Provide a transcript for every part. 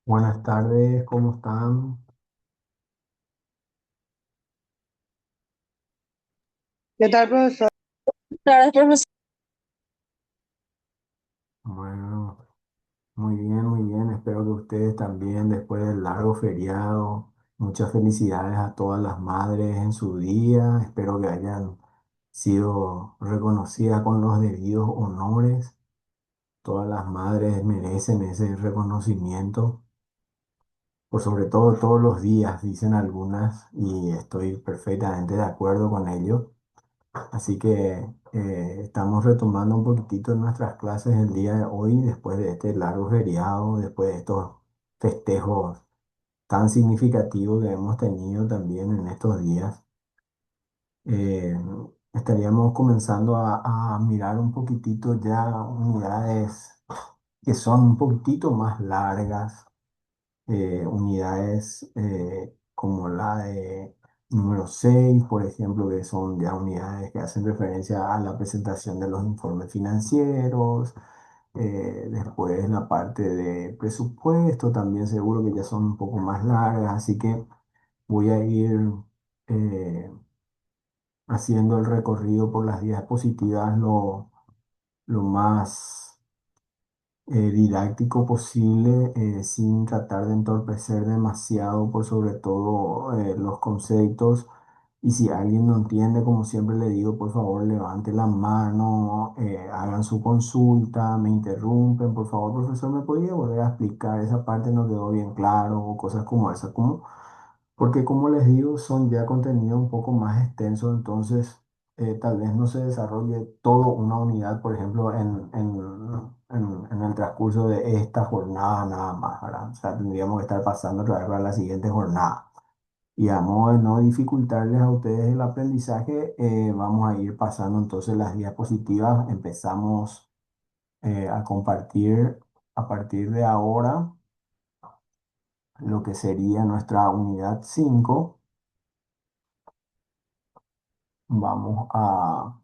Buenas tardes, ¿cómo están? ¿Qué tal, profesor? Gracias, profesor. Bueno, muy bien, muy bien. Espero que ustedes también, después del largo feriado, muchas felicidades a todas las madres en su día. Espero que hayan sido reconocidas con los debidos honores. Todas las madres merecen ese reconocimiento, por sobre todo todos los días, dicen algunas, y estoy perfectamente de acuerdo con ello. Así que estamos retomando un poquitito nuestras clases el día de hoy, después de este largo feriado, después de estos festejos tan significativos que hemos tenido también en estos días. Eh, Estaríamos comenzando a mirar un poquitito ya unidades que son un poquitito más largas, unidades como la de número 6 por ejemplo, que son ya unidades que hacen referencia a la presentación de los informes financieros. Después la parte de presupuesto también seguro que ya son un poco más largas, así que voy a ir eh, haciendo el recorrido por las diapositivas lo más didáctico posible, sin tratar de entorpecer demasiado, por sobre todo los conceptos. Y si alguien no entiende, como siempre le digo, por favor levante la mano, hagan su consulta, me interrumpen, por favor, profesor, ¿me podría volver a explicar esa parte? No quedó bien claro, o cosas como esa, porque como les digo, son ya contenidos un poco más extensos, entonces tal vez no se desarrolle toda una unidad, por ejemplo, en el transcurso de esta jornada nada más, ¿verdad? O sea, tendríamos que estar pasando otra vez para la siguiente jornada. Y a modo de no dificultarles a ustedes el aprendizaje, vamos a ir pasando entonces las diapositivas. Empezamos a compartir a partir de ahora lo que sería nuestra unidad 5. Vamos a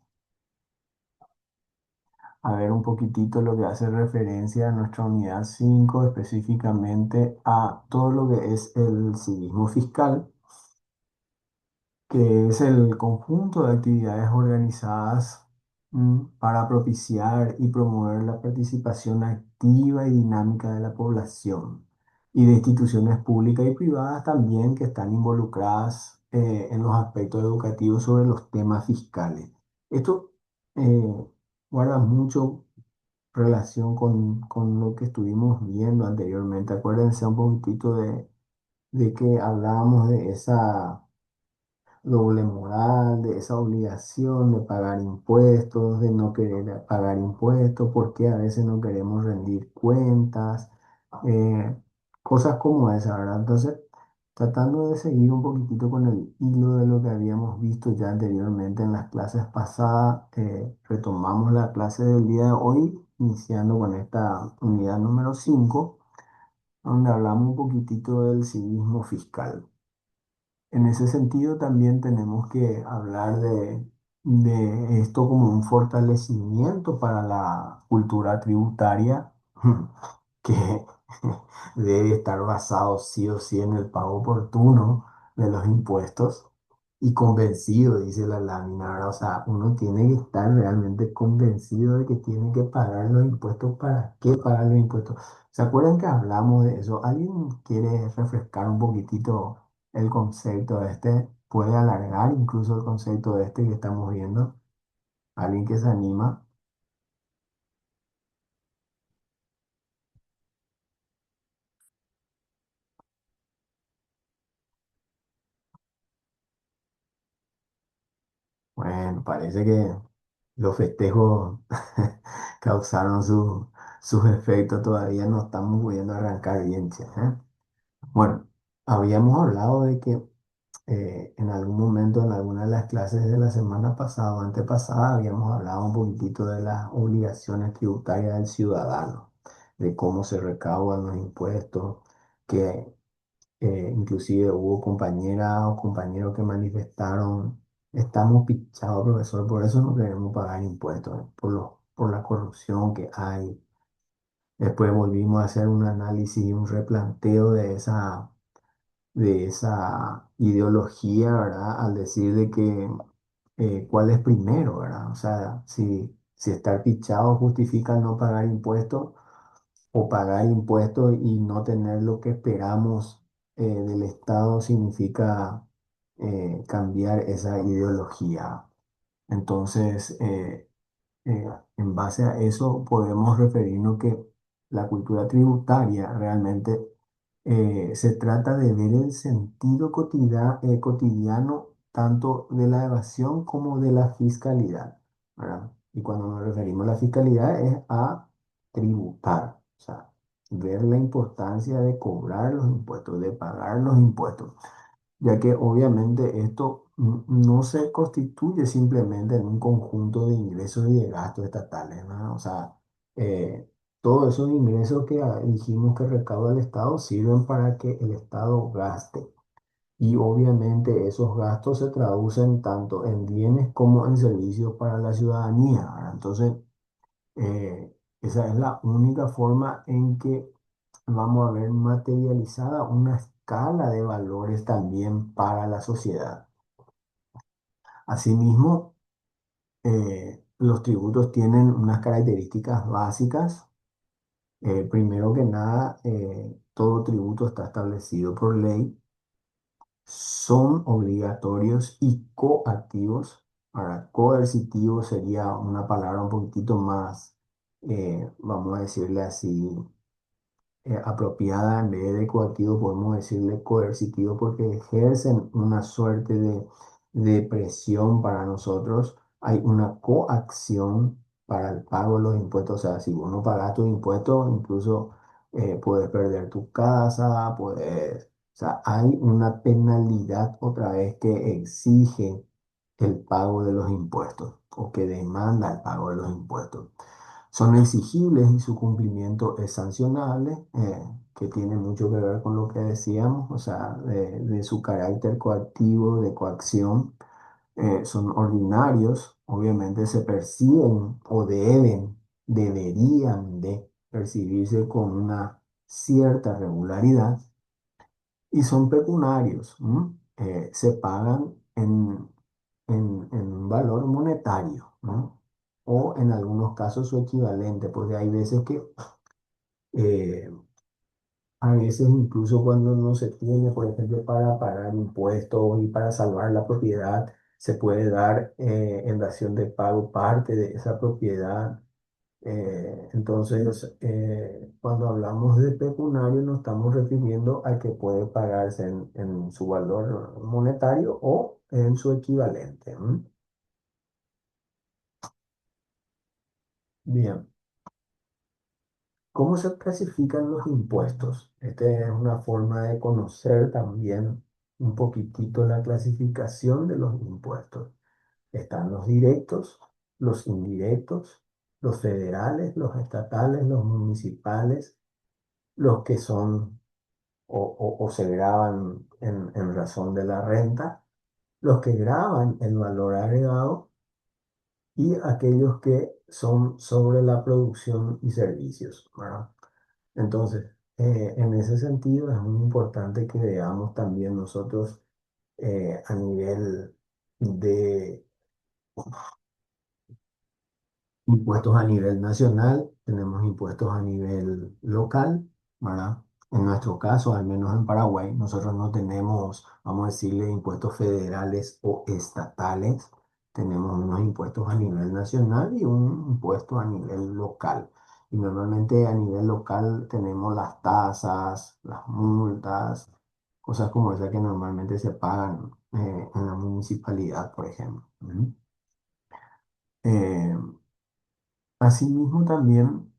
ver un poquitito lo que hace referencia a nuestra unidad 5, específicamente a todo lo que es el civismo fiscal, que es el conjunto de actividades organizadas para propiciar y promover la participación activa y dinámica de la población y de instituciones públicas y privadas también que están involucradas en los aspectos educativos sobre los temas fiscales. Esto eh, guarda mucho relación con lo que estuvimos viendo anteriormente. Acuérdense un poquitito de que hablábamos de esa doble moral, de esa obligación de pagar impuestos, de no querer pagar impuestos, porque a veces no queremos rendir cuentas, eh, cosas como esa, ¿verdad? Entonces, tratando de seguir un poquitito con el hilo de lo que habíamos visto ya anteriormente en las clases pasadas, retomamos la clase del día de hoy, iniciando con esta unidad número 5 donde hablamos un poquitito del civismo fiscal. En ese sentido, también tenemos que hablar de esto como un fortalecimiento para la cultura tributaria, que debe estar basado sí o sí en el pago oportuno de los impuestos y convencido, dice la lámina, ¿verdad? O sea, uno tiene que estar realmente convencido de que tiene que pagar los impuestos. ¿Para qué pagar los impuestos? ¿Se acuerdan que hablamos de eso? ¿Alguien quiere refrescar un poquitito el concepto de este? ¿Puede alargar incluso el concepto de este que estamos viendo? ¿Alguien que se anima? Bueno, parece que los festejos causaron sus efectos. Todavía no estamos pudiendo arrancar bien, che, ¿eh? Bueno, habíamos hablado de que en algún momento, en alguna de las clases de la semana pasada o antepasada, habíamos hablado un poquitito de las obligaciones tributarias del ciudadano, de cómo se recaudan los impuestos, que inclusive hubo compañeras o compañeros que manifestaron: estamos pichados, profesor, por eso no queremos pagar impuestos, por la corrupción que hay. Después volvimos a hacer un análisis y un replanteo de esa ideología, ¿verdad? Al decir de que cuál es primero, ¿verdad? O sea, si estar pichado justifica no pagar impuestos o pagar impuestos y no tener lo que esperamos del Estado significa cambiar esa ideología. Entonces, en base a eso podemos referirnos que la cultura tributaria realmente se trata de ver el sentido cotidiano tanto de la evasión como de la fiscalidad, ¿verdad? Y cuando nos referimos a la fiscalidad es a tributar, o sea, ver la importancia de cobrar los impuestos, de pagar los impuestos, ya que obviamente esto no se constituye simplemente en un conjunto de ingresos y de gastos estatales, ¿no? O sea, todos esos ingresos que dijimos que recauda el Estado sirven para que el Estado gaste. Y obviamente esos gastos se traducen tanto en bienes como en servicios para la ciudadanía, ¿verdad? Entonces, esa es la única forma en que vamos a ver materializada una escala de valores también para la sociedad. Asimismo, los tributos tienen unas características básicas. Primero que nada, todo tributo está establecido por ley, son obligatorios y coactivos. Ahora, coercitivo sería una palabra un poquitito más, vamos a decirle así, apropiada. En vez de coactivo podemos decirle coercitivo porque ejercen una suerte de presión para nosotros. Hay una coacción para el pago de los impuestos. O sea, si vos no pagas tus impuestos, incluso puedes perder tu casa, puedes... O sea, hay una penalidad otra vez que exige el pago de los impuestos o que demanda el pago de los impuestos. Son exigibles y su cumplimiento es sancionable, que tiene mucho que ver con lo que decíamos, o sea, de su carácter coactivo, de coacción. Son ordinarios, obviamente se perciben o deberían de percibirse con una cierta regularidad y son pecuniarios, ¿m? Se pagan en un valor monetario, ¿no? O en algunos casos su equivalente, porque hay veces que, eh, a veces incluso cuando no se tiene, por ejemplo, para pagar impuestos y para salvar la propiedad, se puede dar en dación de pago parte de esa propiedad. Entonces, cuando hablamos de pecuniario, nos estamos refiriendo a que puede pagarse en su valor monetario o en su equivalente. ¿M? Bien, ¿cómo se clasifican los impuestos? Esta es una forma de conocer también un poquitito la clasificación de los impuestos. Están los directos, los indirectos, los federales, los estatales, los municipales, los que son o se graban en razón de la renta, los que graban el valor agregado y aquellos que son sobre la producción y servicios, ¿verdad? Entonces, en ese sentido es muy importante que veamos también nosotros a nivel de impuestos a nivel nacional, tenemos impuestos a nivel local, ¿verdad? En nuestro caso, al menos en Paraguay, nosotros no tenemos, vamos a decirle, impuestos federales o estatales. Tenemos unos impuestos a nivel nacional y un impuesto a nivel local. Y normalmente a nivel local tenemos las tasas, las multas, cosas como esas que normalmente se pagan en la municipalidad, por ejemplo. ¿Mm? Eh, Asimismo, también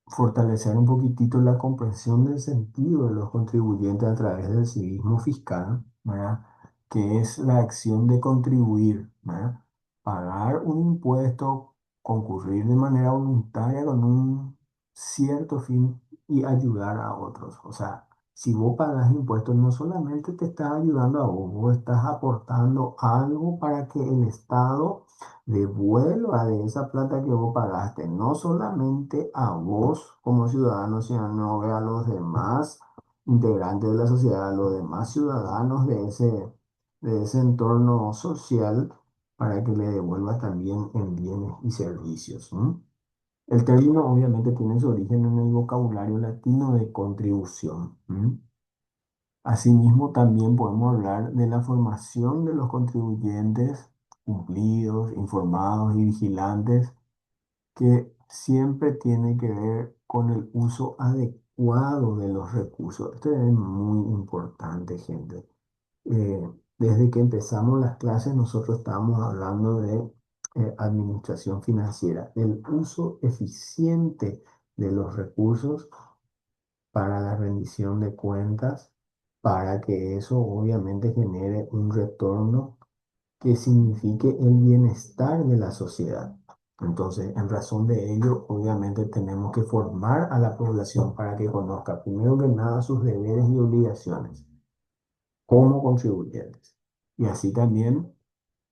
fortalecer un poquitito la comprensión del sentido de los contribuyentes a través del civismo fiscal, ¿verdad? Que es la acción de contribuir, ¿verdad? Pagar un impuesto, concurrir de manera voluntaria con un cierto fin y ayudar a otros. O sea, si vos pagas impuestos, no solamente te estás ayudando a vos, vos estás aportando algo para que el Estado devuelva de esa plata que vos pagaste, no solamente a vos como ciudadano, sino a los demás integrantes de la sociedad, a los demás ciudadanos de ese entorno social, para que le devuelva también en bienes y servicios. ¿No? El término obviamente tiene su origen en el vocabulario latino de contribución. ¿M? Asimismo, también podemos hablar de la formación de los contribuyentes cumplidos, informados y vigilantes, que siempre tiene que ver con el uso adecuado de los recursos. Esto es muy importante, gente. Desde que empezamos las clases, nosotros estábamos hablando de administración financiera, del uso eficiente de los recursos para la rendición de cuentas, para que eso obviamente genere un retorno que signifique el bienestar de la sociedad. Entonces, en razón de ello, obviamente tenemos que formar a la población para que conozca primero que nada sus deberes y obligaciones como contribuyentes. Y así también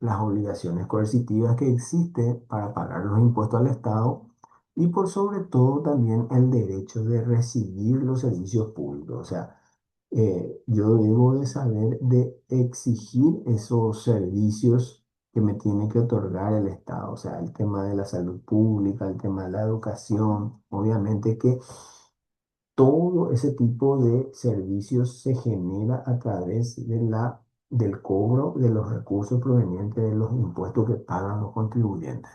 las obligaciones coercitivas que existen para pagar los impuestos al Estado y por sobre todo también el derecho de recibir los servicios públicos. O sea, yo debo de saber de exigir esos servicios que me tiene que otorgar el Estado. O sea, el tema de la salud pública, el tema de la educación, obviamente que todo ese tipo de servicios se genera a través del cobro de los recursos provenientes de los impuestos que pagan los contribuyentes.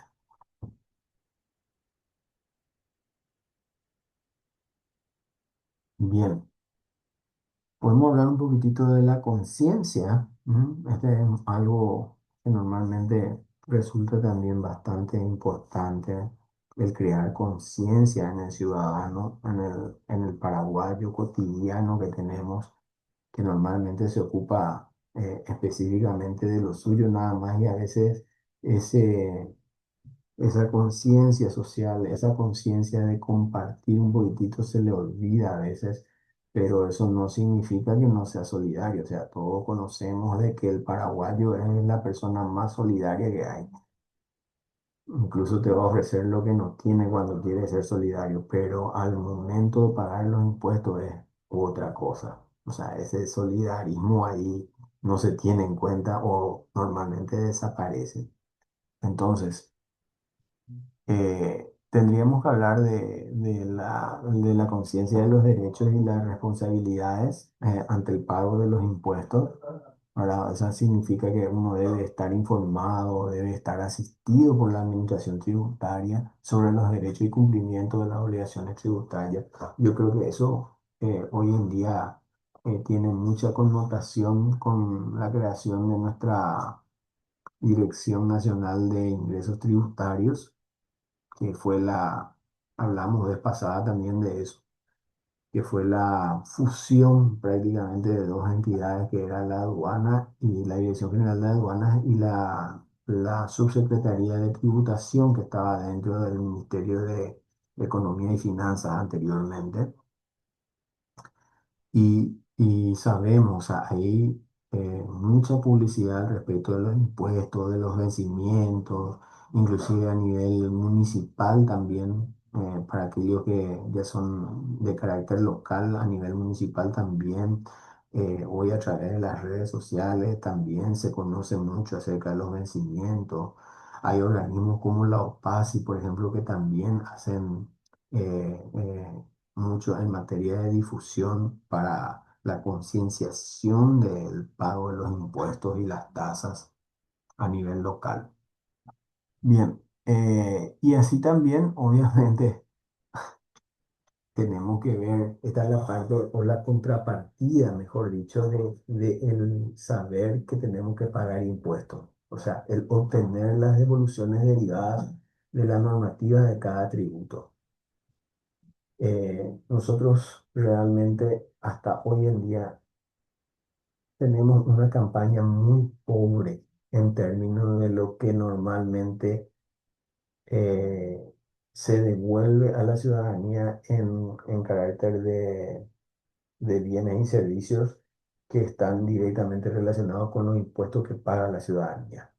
Bien, podemos hablar un poquitito de la conciencia. Este es algo que normalmente resulta también bastante importante, el crear conciencia en el ciudadano, en el paraguayo cotidiano que tenemos, que normalmente se ocupa específicamente de lo suyo nada más, y a veces ese, esa conciencia social, esa conciencia de compartir un poquitito se le olvida a veces, pero eso no significa que no sea solidario. O sea, todos conocemos de que el paraguayo es la persona más solidaria que hay. Incluso te va a ofrecer lo que no tiene cuando quiere ser solidario, pero al momento de pagar los impuestos es otra cosa. O sea, ese solidarismo ahí no se tiene en cuenta o normalmente desaparece. Entonces, tendríamos que hablar de la conciencia de los derechos y las responsabilidades ante el pago de los impuestos. Ahora, eso significa que uno debe estar informado, debe estar asistido por la administración tributaria sobre los derechos y cumplimiento de las obligaciones tributarias. Yo creo que eso hoy en día tiene mucha connotación con la creación de nuestra Dirección Nacional de Ingresos Tributarios, que fue hablamos vez pasada también de eso, que fue la fusión prácticamente de dos entidades, que era la aduana y la Dirección General de Aduanas y la Subsecretaría de Tributación, que estaba dentro del Ministerio de Economía y Finanzas anteriormente. Y sabemos, o sea, hay mucha publicidad al respecto de los impuestos, de los vencimientos, inclusive a nivel municipal también, para aquellos que ya son de carácter local, a nivel municipal también. Hoy a través de las redes sociales también se conoce mucho acerca de los vencimientos. Hay organismos como la OPASI, por ejemplo, que también hacen mucho en materia de difusión para la concienciación del pago de los impuestos y las tasas a nivel local. Bien, y así también, obviamente, tenemos que ver, esta es la parte o la contrapartida, mejor dicho, de el saber que tenemos que pagar impuestos. O sea, el obtener las devoluciones derivadas de la normativa de cada tributo. Nosotros realmente hasta hoy en día tenemos una campaña muy pobre en términos de lo que normalmente eh, se devuelve a la ciudadanía en carácter de bienes y servicios que están directamente relacionados con los impuestos que paga la ciudadanía.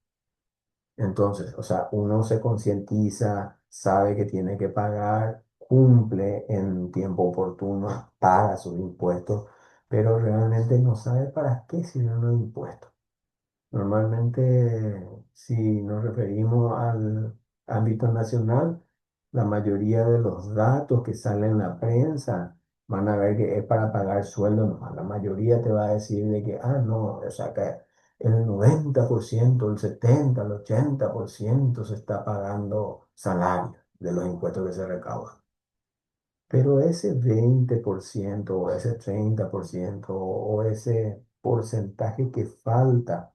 Entonces, o sea, uno se concientiza, sabe que tiene que pagar, cumple en tiempo oportuno, paga sus impuestos, pero realmente no sabe para qué sirven los impuestos. Normalmente, si nos referimos al ámbito nacional, la mayoría de los datos que salen en la prensa van a ver que es para pagar sueldo nomás. La mayoría te va a decir de que, no, o sea, que el 90%, el 70, el 80% se está pagando salario de los impuestos que se recaudan. Pero ese 20% o ese 30% o ese porcentaje que falta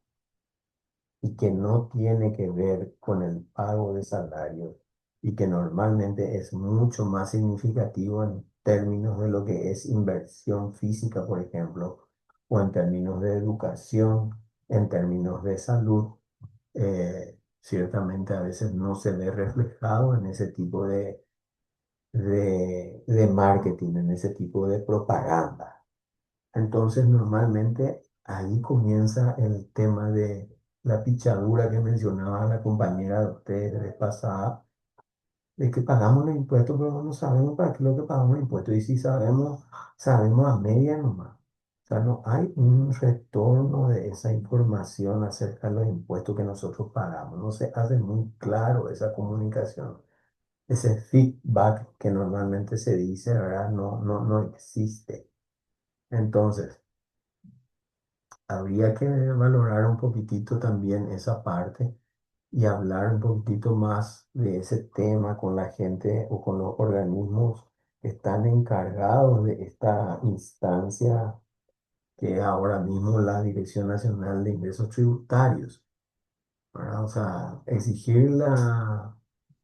y que no tiene que ver con el pago de salarios y que normalmente es mucho más significativo en términos de lo que es inversión física, por ejemplo, o en términos de educación, en términos de salud, ciertamente a veces no se ve reflejado en ese tipo de marketing, en ese tipo de propaganda. Entonces, normalmente ahí comienza el tema de la pichadura que mencionaba la compañera de ustedes de vez pasada, de que pagamos los impuestos, pero no sabemos para qué es lo que pagamos los impuestos. Y si sabemos, sabemos a media nomás. O sea, no hay un retorno de esa información acerca de los impuestos que nosotros pagamos. No se hace muy claro esa comunicación. Ese feedback que normalmente se dice, ¿verdad? No existe. Entonces, habría que valorar un poquitito también esa parte y hablar un poquitito más de ese tema con la gente o con los organismos que están encargados de esta instancia que es ahora mismo la Dirección Nacional de Ingresos Tributarios. ¿Verdad? O sea, exigir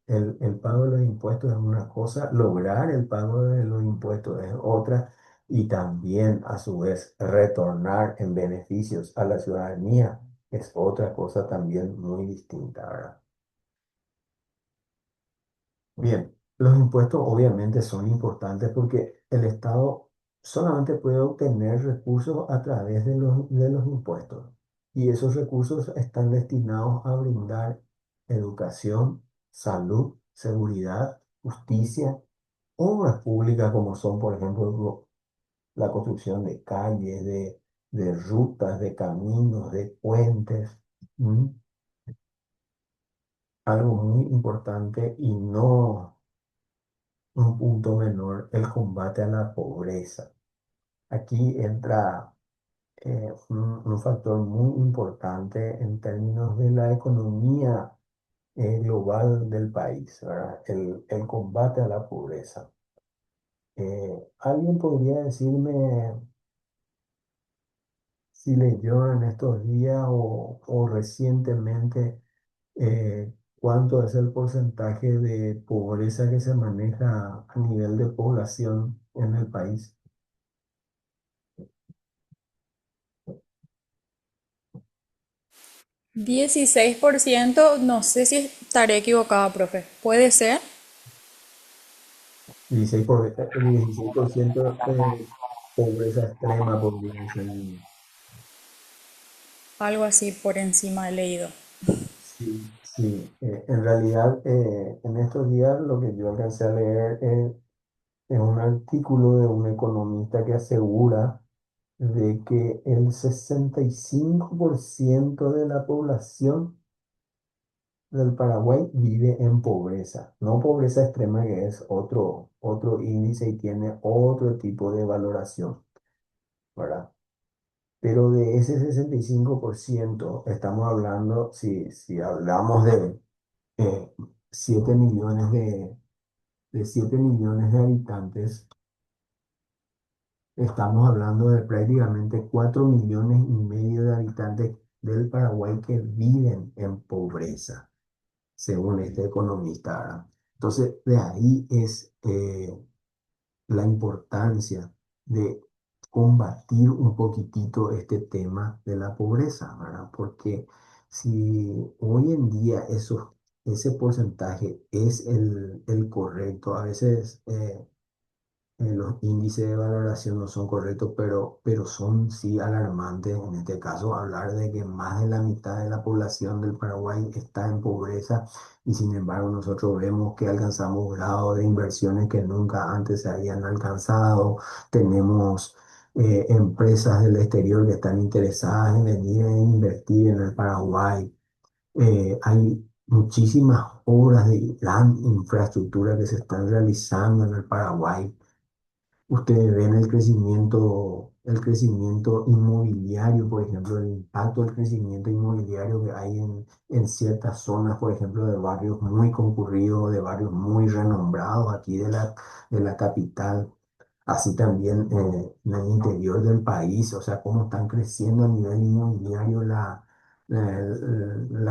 el pago de los impuestos es una cosa, lograr el pago de los impuestos es otra, y también a su vez retornar en beneficios a la ciudadanía es otra cosa también muy distinta, ¿verdad? Bien, los impuestos obviamente son importantes porque el Estado solamente puede obtener recursos a través de los impuestos y esos recursos están destinados a brindar educación, salud, seguridad, justicia, obras públicas como son, por ejemplo, la construcción de calles, de rutas, de caminos, de puentes. ¿M? Algo muy importante y no un punto menor, el combate a la pobreza. Aquí entra un factor muy importante en términos de la economía global del país, ¿verdad? El combate a la pobreza. ¿Alguien podría decirme si leyó en estos días o recientemente cuánto es el porcentaje de pobreza que se maneja a nivel de población en el país? 16%, no sé si estaré equivocada, profe. ¿Puede ser? 16% pobreza extrema, podría ser. Algo así por encima he leído. Sí, sí. En realidad, en estos días lo que yo alcancé a leer es un artículo de un economista que asegura de que el 65% de la población del Paraguay vive en pobreza. No pobreza extrema, que es otro índice y tiene otro tipo de valoración, ¿verdad? Pero de ese 65% estamos hablando, si hablamos de eh, 7 millones de 7 millones de habitantes, estamos hablando de prácticamente 4,5 millones de habitantes del Paraguay que viven en pobreza, según este economista, ¿verdad? Entonces, de ahí es la importancia de combatir un poquitito este tema de la pobreza, ¿verdad? Porque si hoy en día ese porcentaje es el correcto, a veces los índices de valoración no son correctos, pero son sí alarmantes. En este caso, hablar de que más de la mitad de la población del Paraguay está en pobreza y sin embargo nosotros vemos que alcanzamos grados de inversiones que nunca antes se habían alcanzado. Tenemos empresas del exterior que están interesadas en venir a invertir en el Paraguay. Hay muchísimas obras de gran infraestructura que se están realizando en el Paraguay. Ustedes ven el crecimiento inmobiliario, por ejemplo, el impacto del crecimiento inmobiliario que hay en ciertas zonas, por ejemplo, de barrios muy concurridos, de barrios muy renombrados aquí de la capital, así también en el interior del país, o sea, cómo están creciendo a nivel inmobiliario la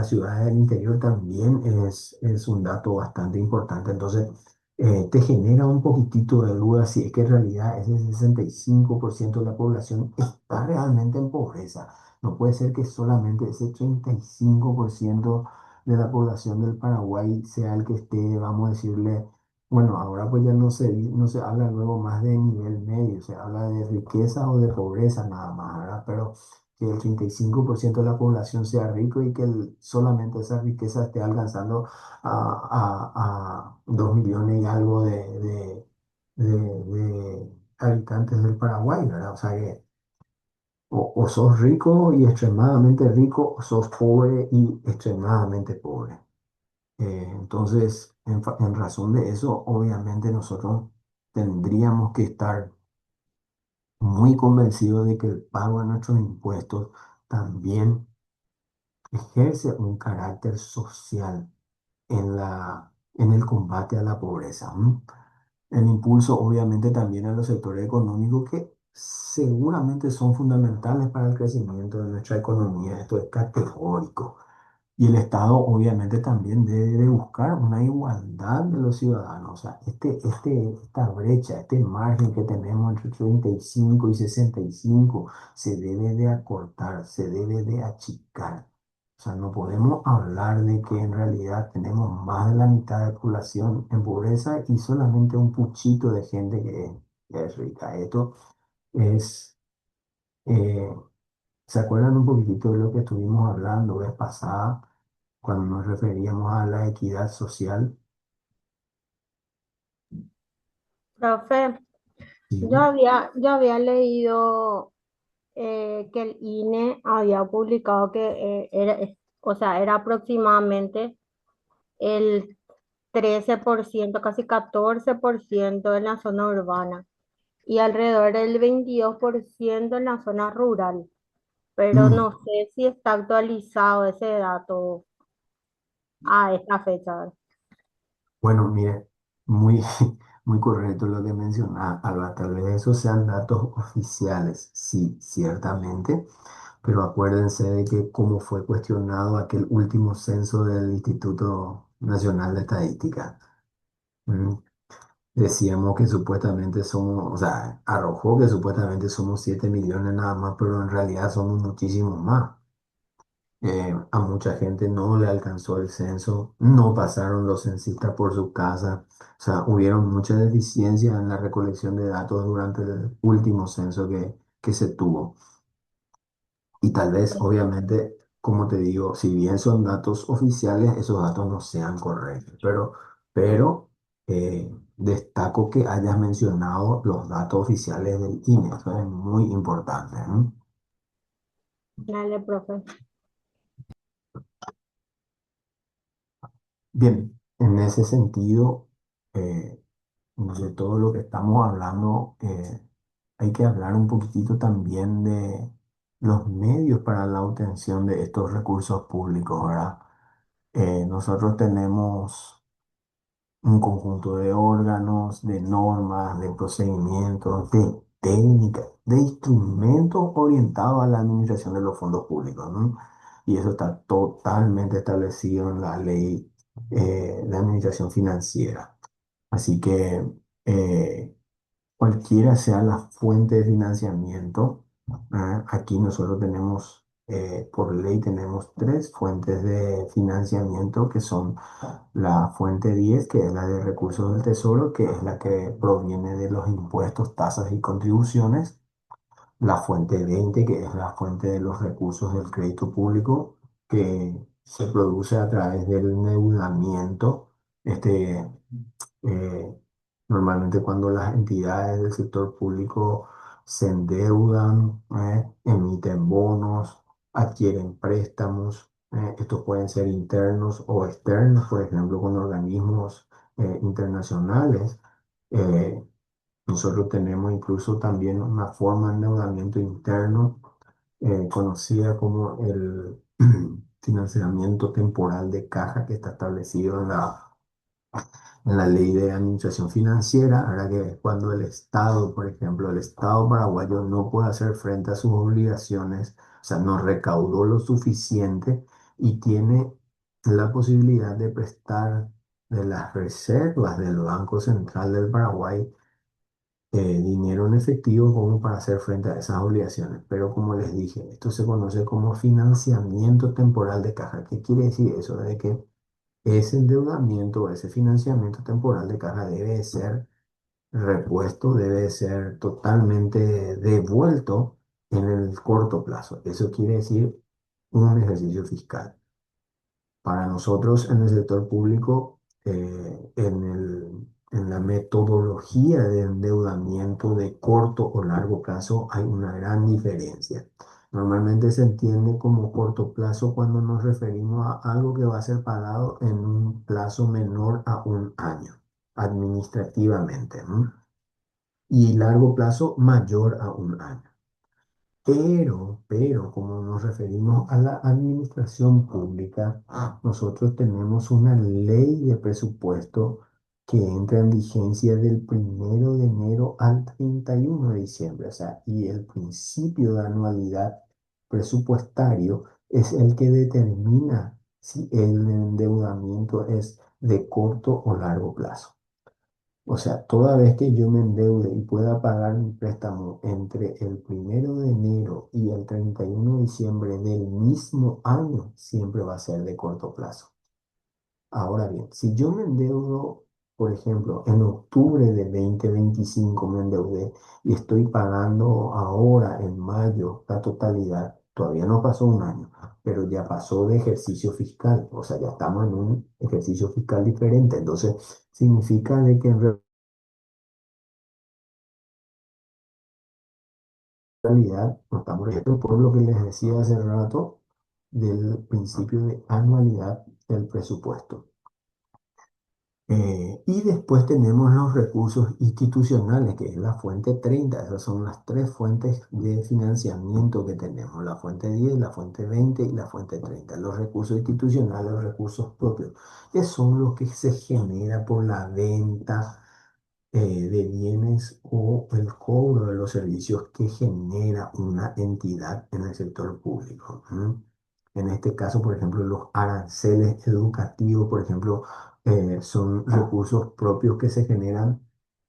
ciudad del interior también es un dato bastante importante. Entonces, te genera un poquitito de duda si es que en realidad ese 65% de la población está realmente en pobreza. No puede ser que solamente ese 35% de la población del Paraguay sea el que esté, vamos a decirle, bueno, ahora pues ya no se habla luego más de nivel medio, se habla de riqueza o de pobreza nada más, ¿verdad? Pero que el 35% de la población sea rico y que solamente esa riqueza esté alcanzando a 2 millones y algo de habitantes del Paraguay, ¿verdad? O sea que o sos rico y extremadamente rico, o sos pobre y extremadamente pobre. Entonces, en razón de eso, obviamente nosotros tendríamos que estar muy convencidos de que el pago de nuestros impuestos también ejerce un carácter social en el combate a la pobreza. ¿M? El impulso, obviamente, también a los sectores económicos que seguramente son fundamentales para el crecimiento de nuestra economía. Esto es categórico. Y el Estado obviamente también debe de buscar una igualdad de los ciudadanos. O sea, esta brecha, este margen que tenemos entre 35 y 65 se debe de acortar, se debe de achicar. O sea, no podemos hablar de que en realidad tenemos más de la mitad de población en pobreza y solamente un puchito de gente que es rica. Esto es... eh, ¿Se acuerdan un poquitito de lo que estuvimos hablando vez pasada cuando nos referíamos a la equidad social? Profe, Sí. yo había leído que el INE había publicado que o sea, era aproximadamente el 13%, casi 14% en la zona urbana y alrededor del 22% en la zona rural, pero Mm, no sé si está actualizado ese dato a esta fecha. bueno, mire, muy, muy correcto lo que menciona Alba. Tal vez esos sean datos oficiales, sí, ciertamente, pero acuérdense de que como fue cuestionado aquel último censo del Instituto Nacional de Estadística. ¿Mm? Decíamos que supuestamente somos, o sea, arrojó que supuestamente somos 7 millones nada más, pero en realidad somos muchísimos más. A mucha gente no le alcanzó el censo, no pasaron los censistas por su casa, o sea, hubieron muchas deficiencias en la recolección de datos durante el último censo que se tuvo. Y tal vez, obviamente, como te digo, si bien son datos oficiales, esos datos no sean correctos, pero destaco que hayas mencionado los datos oficiales del INE, eso es muy importante, ¿no? Dale, profe. Bien, en ese sentido, eh, de todo lo que estamos hablando, hay que hablar un poquitito también de los medios para la obtención de estos recursos públicos, ¿verdad? Nosotros tenemos un conjunto de órganos, de normas, de procedimientos, de técnicas, de instrumentos orientados a la administración de los fondos públicos, ¿no? Y eso está totalmente establecido en la ley de administración financiera. Así que cualquiera sea la fuente de financiamiento, aquí nosotros tenemos Por ley tenemos tres fuentes de financiamiento que son la fuente 10 que es la de recursos del tesoro, que es la que proviene de los impuestos, tasas y contribuciones. La fuente 20 que es la fuente de los recursos del crédito público, que se produce a través del endeudamiento. Este, eh, Normalmente cuando las entidades del sector público se endeudan, emiten bonos, adquieren préstamos, estos pueden ser internos o externos, por ejemplo, con organismos internacionales. Eh, Nosotros tenemos incluso también una forma de endeudamiento interno conocida como el financiamiento temporal de caja, que está establecido en la ley de administración financiera. Ahora que es cuando el Estado, por ejemplo, el Estado paraguayo no puede hacer frente a sus obligaciones, o sea, no recaudó lo suficiente y tiene la posibilidad de prestar de las reservas del Banco Central del Paraguay dinero en efectivo como para hacer frente a esas obligaciones. Pero como les dije, esto se conoce como financiamiento temporal de caja. ¿Qué quiere decir eso? De que ese endeudamiento, ese financiamiento temporal de caja debe ser repuesto, debe ser totalmente devuelto en el corto plazo. Eso quiere decir un ejercicio fiscal. Para nosotros en el sector público, en la metodología de endeudamiento de corto o largo plazo hay una gran diferencia. Normalmente se entiende como corto plazo cuando nos referimos a algo que va a ser pagado en un plazo menor a un año, administrativamente, ¿no? Y largo plazo mayor a un año. Pero, como nos referimos a la administración pública, nosotros tenemos una ley de presupuesto que entra en vigencia del 1 de enero al 31 de diciembre. O sea, y el principio de anualidad presupuestario es el que determina si el endeudamiento es de corto o largo plazo. O sea, toda vez que yo me endeude y pueda pagar mi préstamo entre el 1 de enero y el 31 de diciembre del mismo año, siempre va a ser de corto plazo. Ahora bien, si yo me endeudo, por ejemplo, en octubre de 2025 me endeudé y estoy pagando ahora en mayo la totalidad, todavía no pasó un año, pero ya pasó de ejercicio fiscal, o sea, ya estamos en un ejercicio fiscal diferente. Entonces, significa de que en realidad no estamos esto por lo que les decía hace rato del principio de anualidad del presupuesto. Y después tenemos los recursos institucionales, que es la fuente 30. Esas son las tres fuentes de financiamiento que tenemos, la fuente 10, la fuente 20 y la fuente 30. Los recursos institucionales, los recursos propios, que son los que se genera por la venta de bienes o el cobro de los servicios que genera una entidad en el sector público. ¿M? En este caso, por ejemplo, los aranceles educativos, por ejemplo, son recursos propios que se generan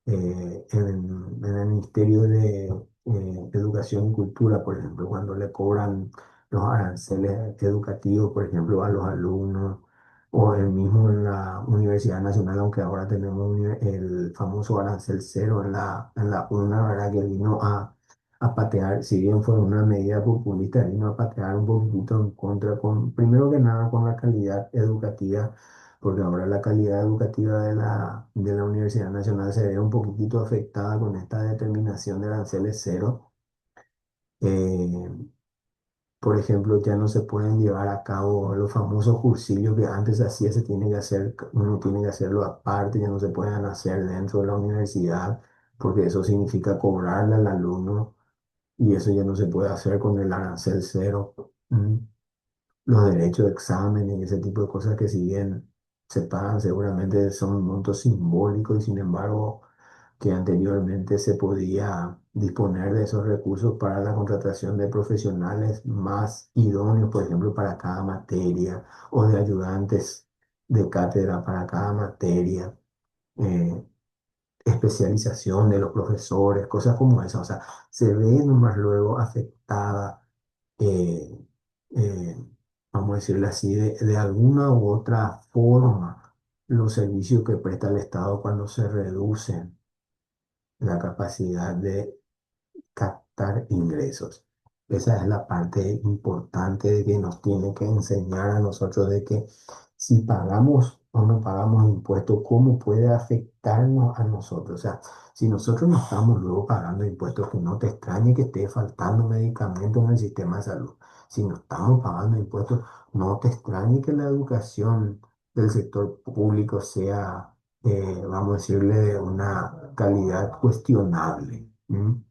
en el Ministerio de Educación y Cultura, por ejemplo, cuando le cobran los aranceles educativos, por ejemplo, a los alumnos o el mismo en la Universidad Nacional, aunque ahora tenemos el famoso arancel cero en la UNA, ¿verdad? Que vino a patear, si bien fue una medida populista, vino a patear un poquito en contra, primero que nada con la calidad educativa, porque ahora la calidad educativa de la Universidad Nacional se ve un poquitito afectada con esta determinación de aranceles cero. Eh, por ejemplo, ya no se pueden llevar a cabo los famosos cursillos que antes se hacía, se tiene que hacer, uno tiene que hacerlo aparte, ya no se pueden hacer dentro de la universidad, porque eso significa cobrarle al alumno y eso ya no se puede hacer con el arancel cero. Mm. Los derechos de examen y ese tipo de cosas que si bien se pagan, seguramente son montos simbólicos y sin embargo que anteriormente se podía disponer de esos recursos para la contratación de profesionales más idóneos, por ejemplo, para cada materia, o de ayudantes de cátedra para cada materia, eh, especialización de los profesores, cosas como esas. O sea, se ve nomás luego afectada. eh, vamos a decirle así, de alguna u otra forma los servicios que presta el Estado cuando se reduce la capacidad de captar ingresos. Esa es la parte importante de que nos tiene que enseñar a nosotros de que si pagamos o no pagamos impuestos, cómo puede afectarnos a nosotros. O sea, si nosotros no estamos luego pagando impuestos, que no te extrañe que esté faltando medicamentos en el sistema de salud. Si no estamos pagando impuestos, no te extrañe que la educación del sector público sea, vamos a decirle, de una calidad cuestionable. ¿M?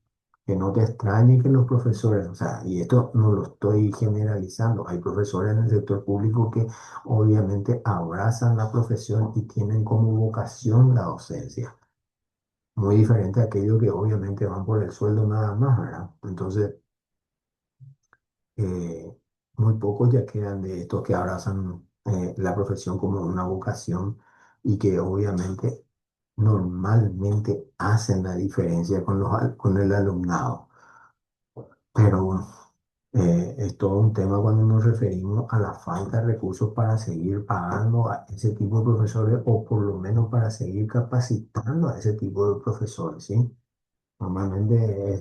Que no te extrañe que los profesores, o sea, y esto no lo estoy generalizando, hay profesores en el sector público que obviamente abrazan la profesión y tienen como vocación la docencia, muy diferente a aquellos que obviamente van por el sueldo nada más, ¿verdad? Entonces, eh, muy pocos ya quedan de estos que abrazan la profesión como una vocación y que obviamente normalmente hacen la diferencia con con el alumnado. Pero es todo un tema cuando nos referimos a la falta de recursos para seguir pagando a ese tipo de profesores o por lo menos para seguir capacitando a ese tipo de profesores, ¿sí? Normalmente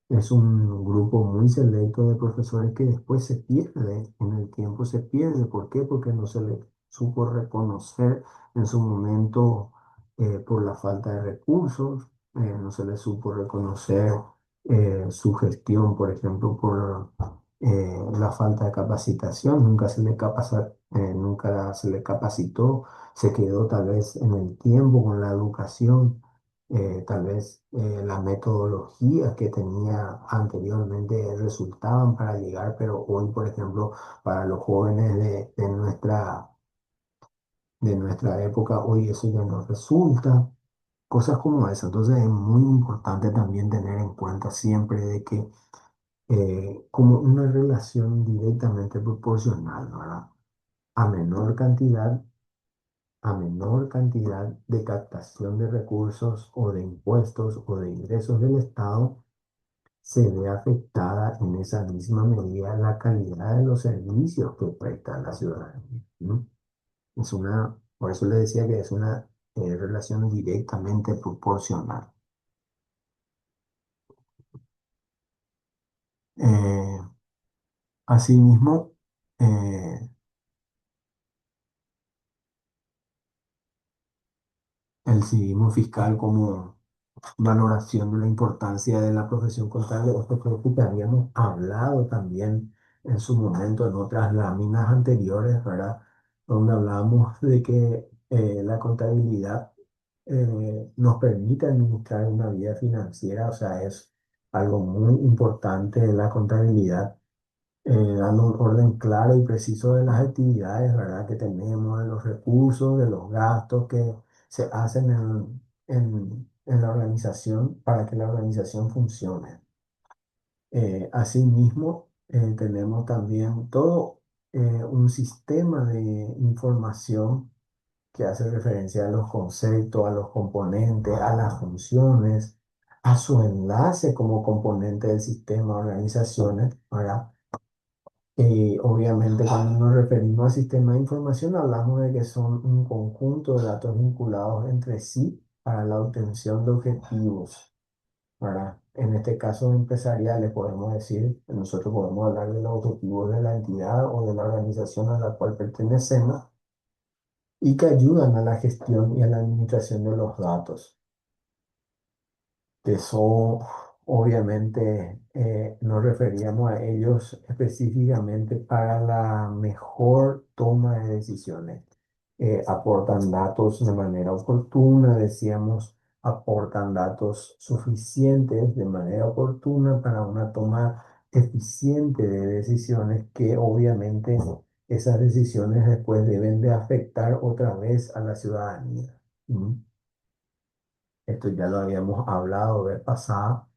es un grupo muy selecto de profesores que después se pierde, en el tiempo se pierde. ¿Por qué? Porque no se le supo reconocer en su momento por la falta de recursos, no se le supo reconocer su gestión, por ejemplo, por la falta de capacitación, nunca se le capacitó, se quedó tal vez en el tiempo con la educación, tal vez las metodologías que tenía anteriormente resultaban para llegar, pero hoy, por ejemplo, para los jóvenes de nuestra época, hoy eso ya no resulta, cosas como esa. Entonces es muy importante también tener en cuenta siempre de que como una relación directamente proporcional, ¿verdad? A menor cantidad a menor cantidad de captación de recursos o de impuestos o de ingresos del Estado, se ve afectada en esa misma medida la calidad de los servicios que presta la ciudadanía, ¿no? Por eso le decía que es una relación directamente proporcional. Eh, Asimismo, eh, el civismo fiscal como valoración de la importancia de la profesión contable, esto creo que ya habíamos hablado también en su momento en otras láminas anteriores, ¿verdad? Donde hablábamos de que la contabilidad nos permite administrar una vida financiera, o sea, es algo muy importante la contabilidad, dando un orden claro y preciso de las actividades, ¿verdad? Que tenemos, de los recursos, de los gastos que se hacen en la organización para que la organización funcione. Asimismo, tenemos también todo un sistema de información que hace referencia a los conceptos, a los componentes, a las funciones, a su enlace como componente del sistema de organizaciones, ¿verdad? Obviamente, cuando nos referimos a sistemas de información, hablamos de que son un conjunto de datos vinculados entre sí para la obtención de objetivos, ¿verdad? En este caso empresariales, podemos decir, nosotros podemos hablar de los objetivos de la entidad o de la organización a la cual pertenecemos y que ayudan a la gestión y a la administración de los datos. Eso, obviamente, nos referíamos a ellos específicamente para la mejor toma de decisiones. Aportan datos de manera oportuna, decíamos, aportan datos suficientes de manera oportuna para una toma eficiente de decisiones que obviamente esas decisiones después deben de afectar otra vez a la ciudadanía. ¿Mm? Esto ya lo habíamos hablado vez pasada.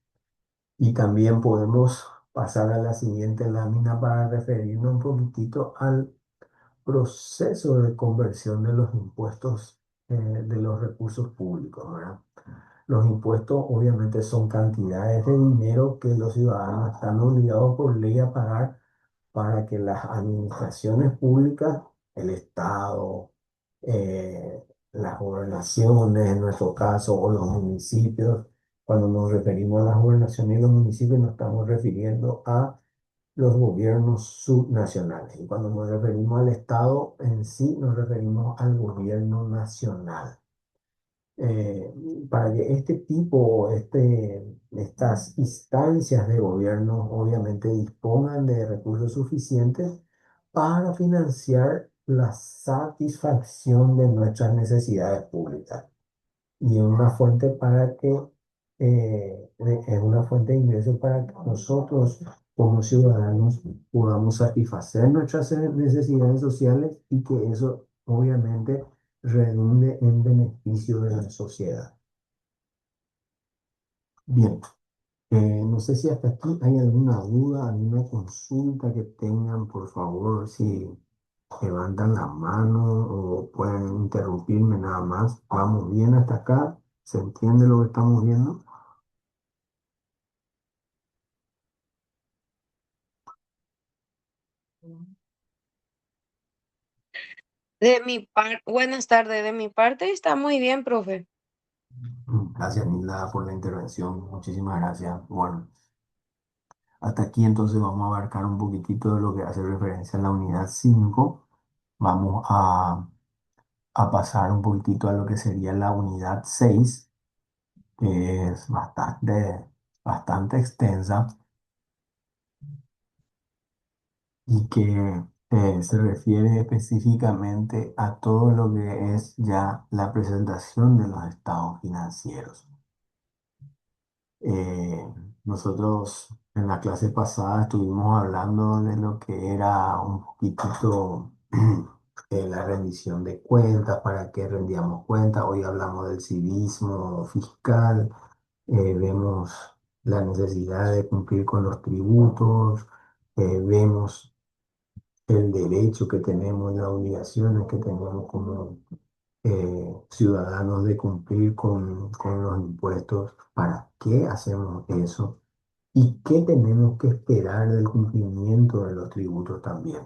Y también podemos pasar a la siguiente lámina para referirnos un poquitito al proceso de conversión de los impuestos de los recursos públicos, ¿verdad? Los impuestos obviamente son cantidades de dinero que los ciudadanos están obligados por ley a pagar para que las administraciones públicas, el Estado, eh, las gobernaciones, en nuestro caso, o los municipios, cuando nos referimos a las gobernaciones y los municipios, nos estamos refiriendo a los gobiernos subnacionales. Y cuando nos referimos al Estado en sí, nos referimos al gobierno nacional. Eh, para que este tipo, estas instancias de gobierno obviamente dispongan de recursos suficientes para financiar la satisfacción de nuestras necesidades públicas y una fuente para que es una fuente de ingresos para que nosotros como ciudadanos podamos satisfacer nuestras necesidades sociales y que eso obviamente redunde en beneficio de la sociedad. Bien, no sé si hasta aquí hay alguna duda, alguna consulta que tengan, por favor, si levantan la mano o pueden interrumpirme nada más. ¿Vamos bien hasta acá? ¿Se entiende lo que estamos viendo? Buenas tardes, de mi parte está muy bien, profe. Gracias, Nilda, por la intervención. Muchísimas gracias. Bueno, hasta aquí entonces vamos a abarcar un poquitito de lo que hace referencia a la unidad 5. Vamos a pasar un poquitito a lo que sería la unidad 6, que es bastante extensa y que se refiere específicamente a todo lo que es ya la presentación de los estados financieros. Eh, Nosotros en la clase pasada estuvimos hablando de lo que era un poquitito la rendición de cuentas, para qué rendíamos cuentas. Hoy hablamos del civismo fiscal, vemos la necesidad de cumplir con los tributos, vemos el derecho que tenemos y las obligaciones que tenemos como ciudadanos de cumplir con los impuestos. ¿Para qué hacemos eso? ¿Y qué tenemos que esperar del cumplimiento de los tributos también?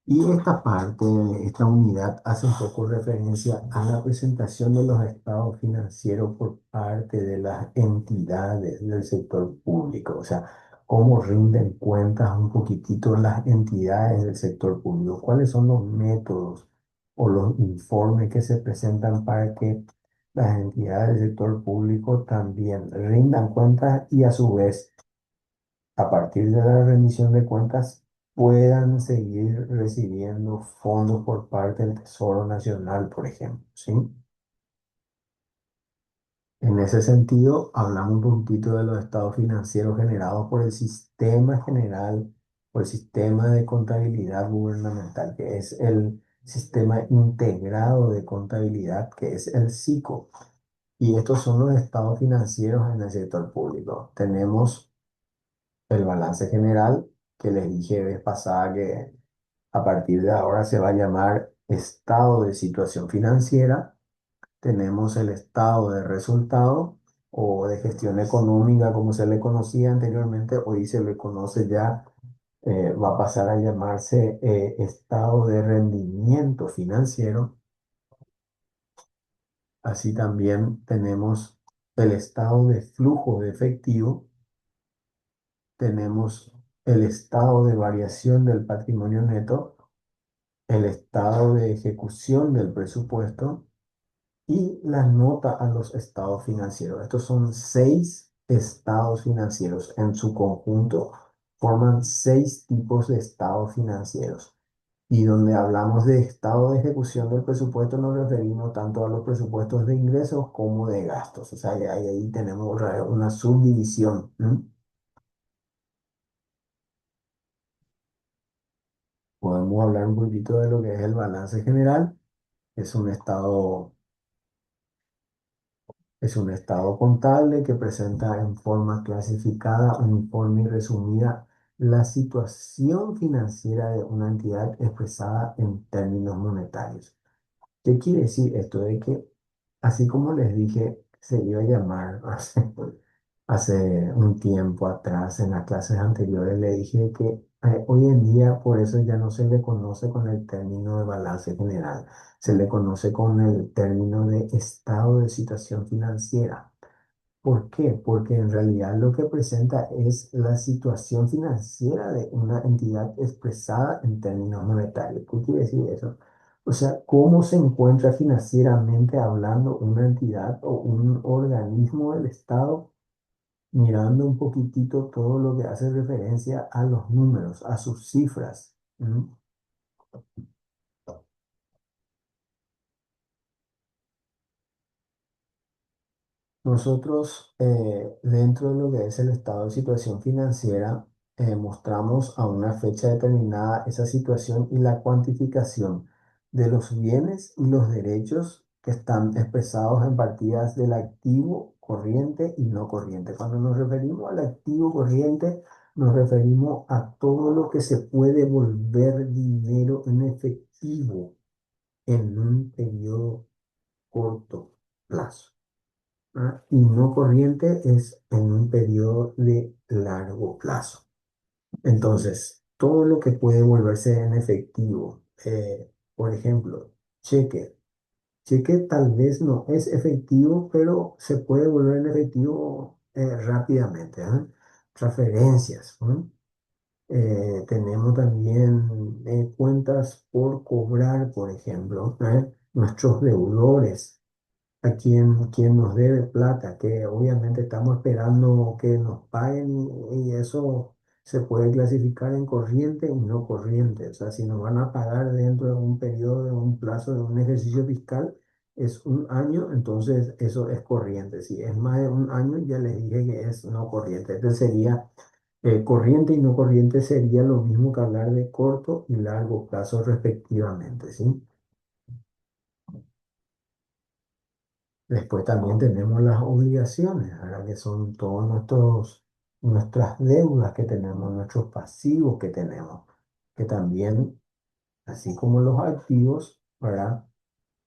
Y esta parte, esta unidad hace un poco referencia a la presentación de los estados financieros por parte de las entidades del sector público, o sea, cómo rinden cuentas un poquitito las entidades del sector público, cuáles son los métodos o los informes que se presentan para que las entidades del sector público también rindan cuentas y a su vez a partir de la rendición de cuentas puedan seguir recibiendo fondos por parte del Tesoro Nacional, por ejemplo, ¿sí? En ese sentido, hablamos un poquito de los estados financieros generados por el sistema general, por el sistema de contabilidad gubernamental, que es el sistema integrado de contabilidad, que es el SICO. Y estos son los estados financieros en el sector público. Tenemos el balance general, que les dije vez pasada que a partir de ahora se va a llamar estado de situación financiera. Tenemos el estado de resultado o de gestión económica, como se le conocía anteriormente, hoy se le conoce ya, va a pasar a llamarse estado de rendimiento financiero. Así también tenemos el estado de flujo de efectivo, tenemos el estado de variación del patrimonio neto, el estado de ejecución del presupuesto y la nota a los estados financieros. Estos son 6 estados financieros. En su conjunto forman 6 tipos de estados financieros. Y donde hablamos de estado de ejecución del presupuesto nos referimos tanto a los presupuestos de ingresos como de gastos. O sea, ahí tenemos una subdivisión. Podemos hablar un poquito de lo que es el balance general. Es un estado Es un estado contable que presenta en forma clasificada, uniforme y resumida la situación financiera de una entidad expresada en términos monetarios. ¿Qué quiere decir esto? De que, así como les dije, se iba a llamar hace un tiempo atrás, en las clases anteriores, le dije que Hoy en día por eso ya no se le conoce con el término de balance general, se le conoce con el término de estado de situación financiera. ¿Por qué? Porque en realidad lo que presenta es la situación financiera de una entidad expresada en términos monetarios. ¿Qué quiere decir eso? O sea, cómo se encuentra financieramente hablando una entidad o un organismo del Estado, mirando un poquitito todo lo que hace referencia a los números, a sus cifras. ¿Mm? Nosotros, dentro de lo que es el estado de situación financiera, mostramos a una fecha determinada esa situación y la cuantificación de los bienes y los derechos que están expresados en partidas del activo corriente y no corriente. Cuando nos referimos al activo corriente, nos referimos a todo lo que se puede volver dinero en efectivo en un periodo corto plazo. Y no corriente es en un periodo de largo plazo. Entonces, todo lo que puede volverse en efectivo, por ejemplo, cheque. Cheque tal vez no es efectivo, pero se puede volver en efectivo rápidamente. Transferencias. Tenemos también cuentas por cobrar, por ejemplo, nuestros deudores a quien nos debe plata, que obviamente estamos esperando que nos paguen y eso se puede clasificar en corriente y no corriente. O sea, si nos van a pagar dentro de un periodo, de un plazo, de un ejercicio fiscal, es un año, entonces eso es corriente. Si es más de un año, ya les dije que es no corriente. Este sería corriente y no corriente sería lo mismo que hablar de corto y largo plazo respectivamente, ¿sí? Después también tenemos las obligaciones, ahora que son todos nuestras deudas que tenemos, nuestros pasivos que tenemos, que también, así como los activos, ¿verdad?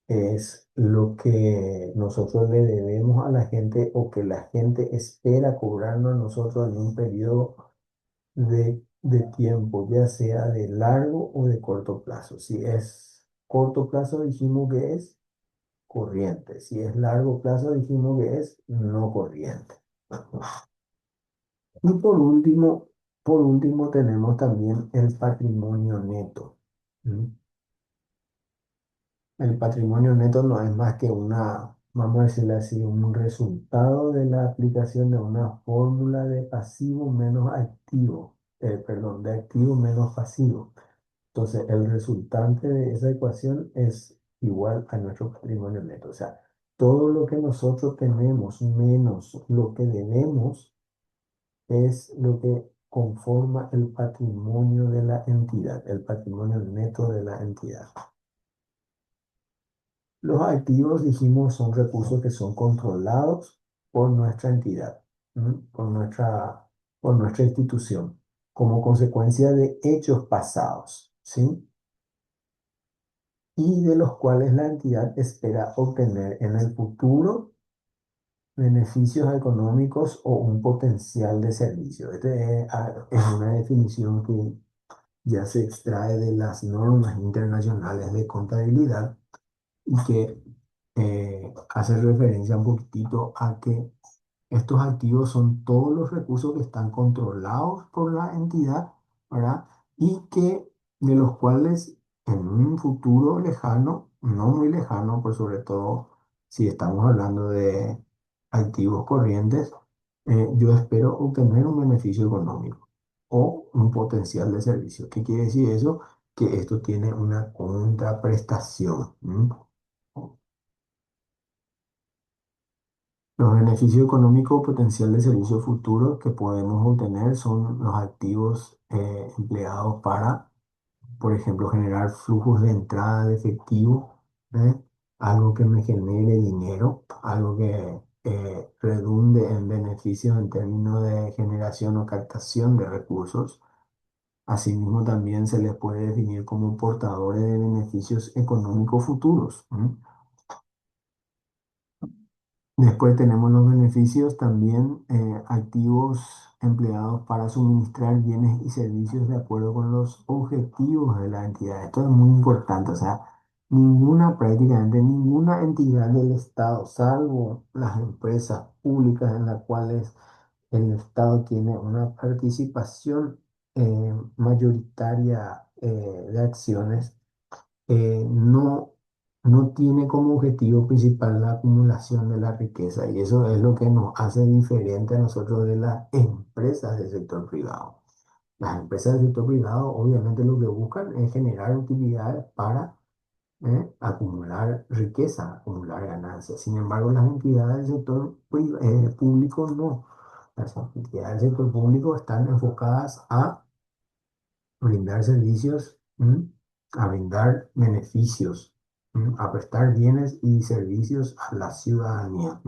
Es lo que nosotros le debemos a la gente o que la gente espera cobrarnos a nosotros en un periodo de tiempo, ya sea de largo o de corto plazo. Si es corto plazo, dijimos que es corriente. Si es largo plazo, dijimos que es no corriente. Y por último tenemos también el patrimonio neto. ¿Mm? El patrimonio neto no es más que vamos a decirle así, un resultado de la aplicación de una fórmula de pasivo menos activo, perdón, de activo menos pasivo. Entonces, el resultante de esa ecuación es igual a nuestro patrimonio neto. O sea, todo lo que nosotros tenemos menos lo que debemos es lo que conforma el patrimonio de la entidad, el patrimonio neto de la entidad. Los activos, dijimos, son recursos que son controlados por nuestra entidad, ¿m? por nuestra institución, como consecuencia de hechos pasados, ¿sí? Y de los cuales la entidad espera obtener en el futuro beneficios económicos o un potencial de servicio. Es una definición que ya se extrae de las normas internacionales de contabilidad y que hace referencia un poquitito a que estos activos son todos los recursos que están controlados por la entidad, ¿verdad? Y que de los cuales en un futuro lejano, no muy lejano, por sobre todo si estamos hablando de activos corrientes, yo espero obtener un beneficio económico o un potencial de servicio. ¿Qué quiere decir eso? Que esto tiene una contraprestación. Los beneficios económicos potencial de servicio futuro que podemos obtener son los activos empleados para, por ejemplo, generar flujos de entrada de efectivo, ¿eh? Algo que me genere dinero, algo que redunde en beneficios en términos de generación o captación de recursos. Asimismo, también se les puede definir como portadores de beneficios económicos futuros. Después tenemos los beneficios también, activos empleados para suministrar bienes y servicios de acuerdo con los objetivos de la entidad. Esto es muy importante, o sea, prácticamente ninguna entidad del Estado, salvo las empresas públicas en las cuales el Estado tiene una participación mayoritaria de acciones, no, no tiene como objetivo principal la acumulación de la riqueza, y eso es lo que nos hace diferente a nosotros de las empresas del sector privado. Las empresas del sector privado obviamente lo que buscan es generar utilidades para acumular riqueza, acumular ganancias. Sin embargo, las entidades del sector público no. Las entidades del sector público están enfocadas a brindar servicios, a brindar beneficios, a prestar bienes y servicios a la ciudadanía.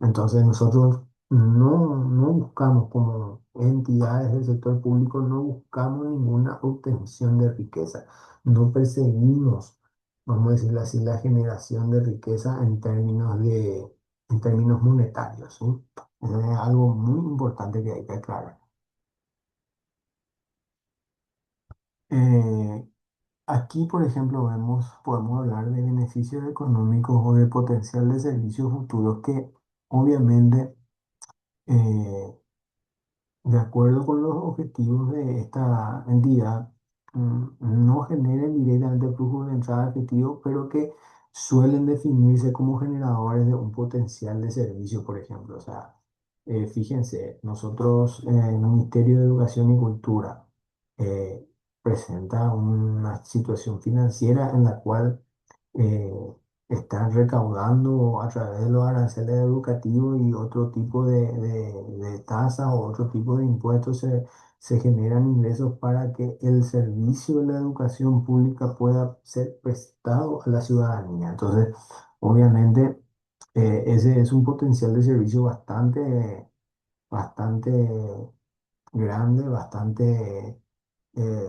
Entonces nosotros no buscamos como entidades del sector público, no buscamos ninguna obtención de riqueza, no perseguimos, vamos a decirlo así, la generación de riqueza en términos monetarios, ¿sí? Es algo muy importante que hay que aclarar. Eh, Aquí, por ejemplo, podemos hablar de beneficios económicos o de potencial de servicios futuros que obviamente, eh, de acuerdo con los objetivos de esta entidad, no generen directamente flujos de entrada efectivo, pero que suelen definirse como generadores de un potencial de servicio, por ejemplo. O sea, fíjense, nosotros, el Ministerio de Educación y Cultura, eh, presenta una situación financiera en la cual eh, están recaudando a través de los aranceles educativos y otro tipo de tasas o otro tipo de impuestos, se generan ingresos para que el servicio de la educación pública pueda ser prestado a la ciudadanía. Entonces, obviamente, ese es un potencial de servicio bastante grande, bastante eh,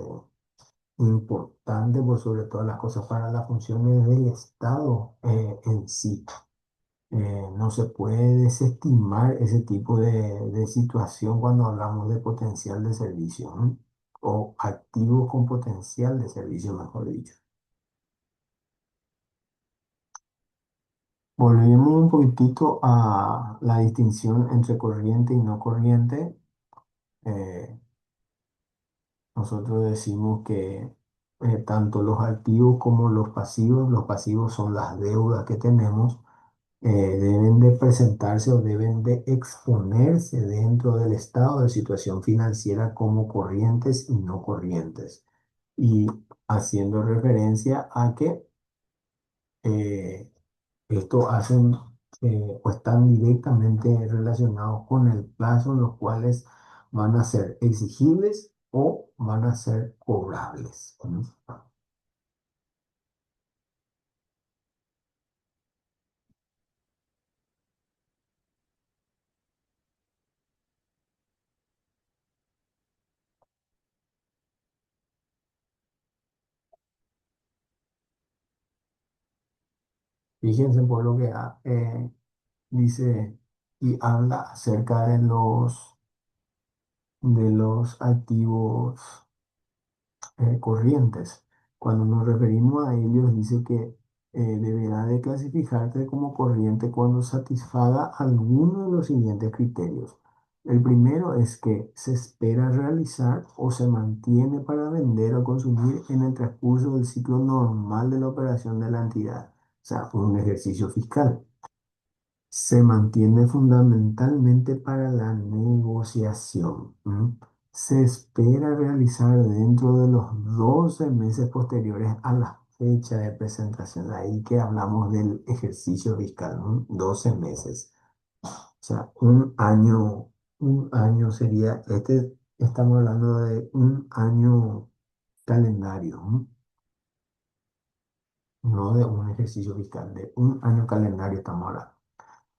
importante por sobre todas las cosas para las funciones del Estado en sí. No se puede desestimar ese tipo de situación cuando hablamos de potencial de servicio, ¿no? O activos con potencial de servicio, mejor dicho. Volvemos un poquitito a la distinción entre corriente y no corriente. Eh, Nosotros decimos que tanto los activos como los pasivos son las deudas que tenemos, deben de presentarse o deben de exponerse dentro del estado de situación financiera como corrientes y no corrientes. Y haciendo referencia a que eh, esto hacen o están directamente relacionados con el plazo en los cuales van a ser exigibles o van a ser cobrables, ¿no? Fíjense por lo que dice y habla acerca de los activos corrientes. Cuando nos referimos a ellos, dice que deberá de clasificarse como corriente cuando satisfaga alguno de los siguientes criterios. El primero es que se espera realizar o se mantiene para vender o consumir en el transcurso del ciclo normal de la operación de la entidad, o sea, un ejercicio fiscal. Se mantiene fundamentalmente para la negociación. Se espera realizar dentro de los 12 meses posteriores a la fecha de presentación. Ahí que hablamos del ejercicio fiscal, ¿no? 12 meses. O sea, un año sería, estamos hablando de un año calendario, ¿no? No de un ejercicio fiscal, de un año calendario estamos hablando.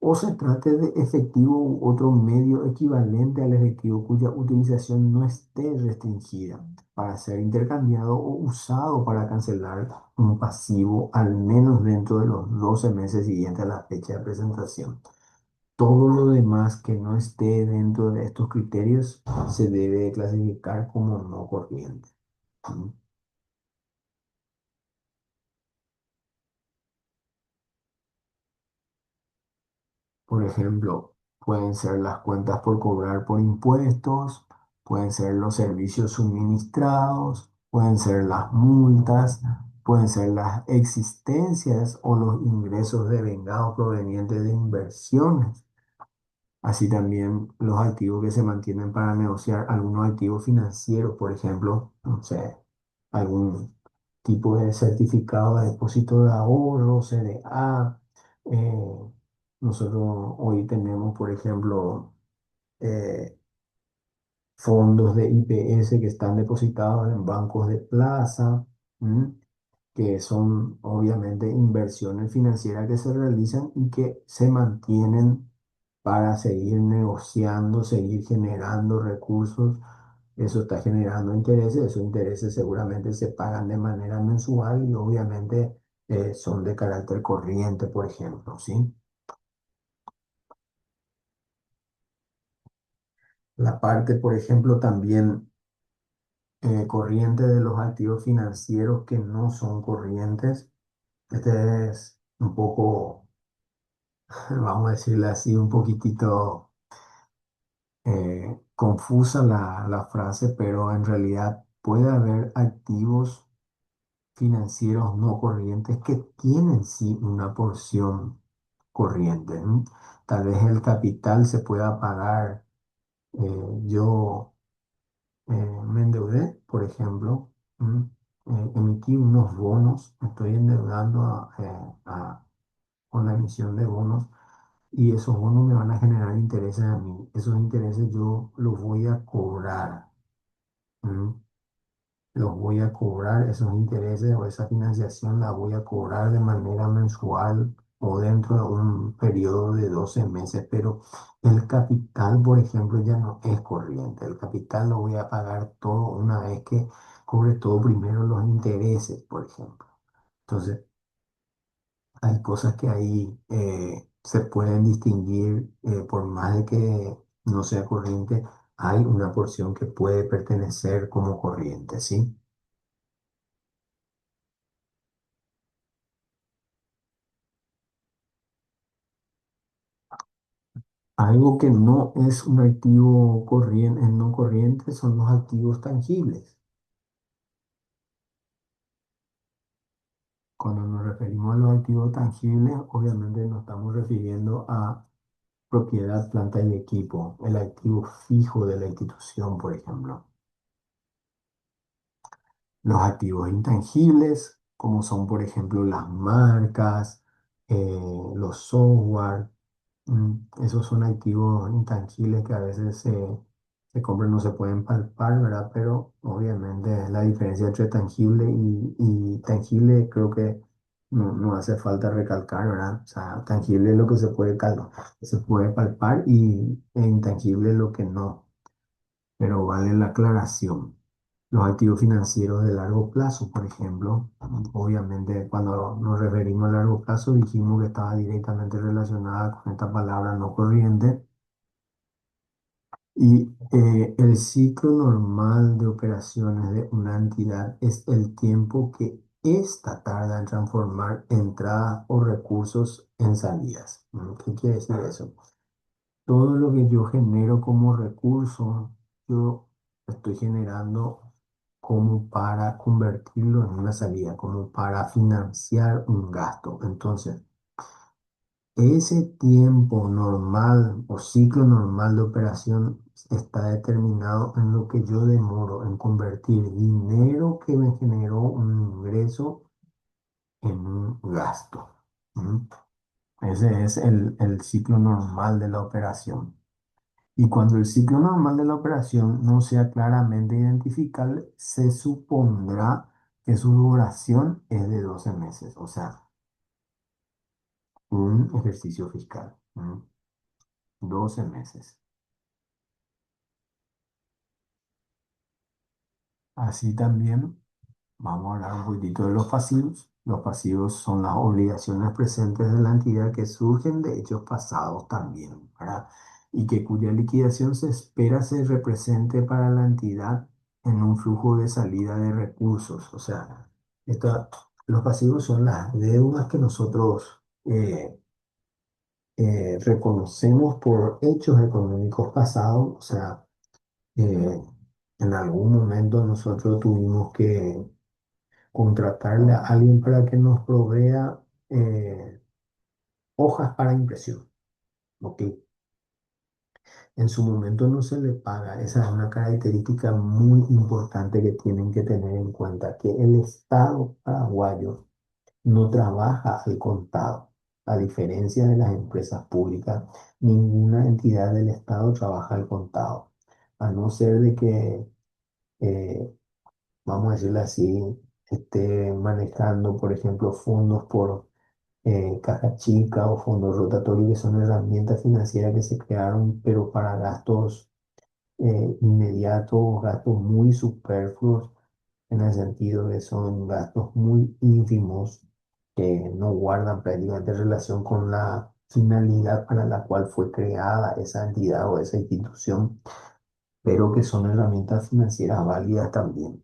o se trate de efectivo u otro medio equivalente al efectivo cuya utilización no esté restringida para ser intercambiado o usado para cancelar un pasivo al menos dentro de los 12 meses siguientes a la fecha de presentación. Todo lo demás que no esté dentro de estos criterios se debe clasificar como no corriente. ¿Mm? Por ejemplo, pueden ser las cuentas por cobrar por impuestos, pueden ser los servicios suministrados, pueden ser las multas, pueden ser las existencias o los ingresos devengados provenientes de inversiones. Así también los activos que se mantienen para negociar algunos activos financieros, por ejemplo, no sé, algún tipo de certificado de depósito de ahorro, CDA. eh, Nosotros hoy tenemos, por ejemplo, eh, fondos de IPS que están depositados en bancos de plaza, ¿m? Que son obviamente inversiones financieras que se realizan y que se mantienen para seguir negociando, seguir generando recursos. Eso está generando intereses, esos intereses seguramente se pagan de manera mensual y obviamente son de carácter corriente, por ejemplo, ¿sí? La parte, por ejemplo, también corriente de los activos financieros que no son corrientes. Este es un poco, vamos a decirle así, un poquitito confusa la frase, pero en realidad puede haber activos financieros no corrientes que tienen sí una porción corriente. ¿M? Tal vez el capital se pueda pagar. Yo me endeudé, por ejemplo, emití unos bonos, me estoy endeudando con la emisión de bonos y esos bonos me van a generar intereses a mí. Esos intereses yo los voy a cobrar. ¿M? Los voy a cobrar, esos intereses o esa financiación la voy a cobrar de manera mensual o dentro de un periodo de 12 meses, pero el capital, por ejemplo, ya no es corriente. El capital lo voy a pagar todo una vez que cobre todo primero los intereses, por ejemplo. Entonces, hay cosas que ahí se pueden distinguir por más de que no sea corriente, hay una porción que puede pertenecer como corriente, ¿sí? Algo que no es un activo corriente, no corriente son los activos tangibles. Cuando nos referimos a los activos tangibles, obviamente nos estamos refiriendo a propiedad, planta y equipo, el activo fijo de la institución, por ejemplo. Los activos intangibles, como son, por ejemplo, las marcas, los software. Esos son activos intangibles que a veces se compran, no se pueden palpar, ¿verdad? Pero obviamente la diferencia entre tangible y tangible creo que no hace falta recalcar, ¿verdad? O sea, tangible es lo que se puede palpar y intangible es lo que no, pero vale la aclaración. Los activos financieros de largo plazo, por ejemplo, obviamente cuando nos referimos a largo plazo dijimos que estaba directamente relacionada con esta palabra no corriente y el ciclo normal de operaciones de una entidad es el tiempo que ésta tarda en transformar entradas o recursos en salidas. ¿Qué quiere decir eso? Todo lo que yo genero como recurso, yo estoy generando como para convertirlo en una salida, como para financiar un gasto. Entonces, ese tiempo normal o ciclo normal de operación está determinado en lo que yo demoro en convertir dinero que me generó un ingreso en un gasto. ¿Mm? Ese es el ciclo normal de la operación. Y cuando el ciclo normal de la operación no sea claramente identificable, se supondrá que su duración es de 12 meses. O sea, un ejercicio fiscal. 12 meses. Así también vamos a hablar un poquitito de los pasivos. Los pasivos son las obligaciones presentes de la entidad que surgen de hechos pasados también, ¿verdad? Y que cuya liquidación se espera se represente para la entidad en un flujo de salida de recursos. O sea, los pasivos son las deudas que nosotros reconocemos por hechos económicos pasados. O sea, eh, en algún momento nosotros tuvimos que contratarle a alguien para que nos provea hojas para impresión. ¿Ok? En su momento no se le paga. Esa es una característica muy importante que tienen que tener en cuenta, que el Estado paraguayo no trabaja al contado. A diferencia de las empresas públicas, ninguna entidad del Estado trabaja al contado. A no ser de que, eh, vamos a decirlo así, esté manejando, por ejemplo, fondos por caja chica o fondos rotatorios, que son herramientas financieras que se crearon, pero para gastos inmediatos, gastos muy superfluos, en el sentido de son gastos muy ínfimos que no guardan prácticamente relación con la finalidad para la cual fue creada esa entidad o esa institución, pero que son herramientas financieras válidas también.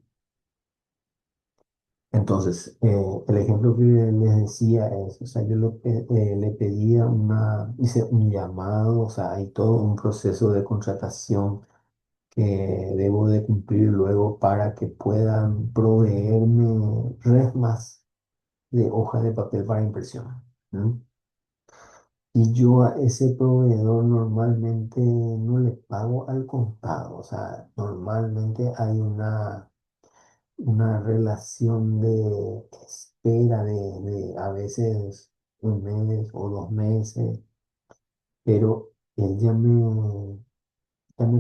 Entonces, el ejemplo que les decía es, o sea, yo le pedía hice un llamado, o sea, hay todo un proceso de contratación que debo de cumplir luego para que puedan proveerme resmas de hoja de papel para impresión. ¿M? Y yo a ese proveedor normalmente no le pago al contado, o sea, normalmente hay una relación de espera de a veces un mes o 2 meses, pero él ya me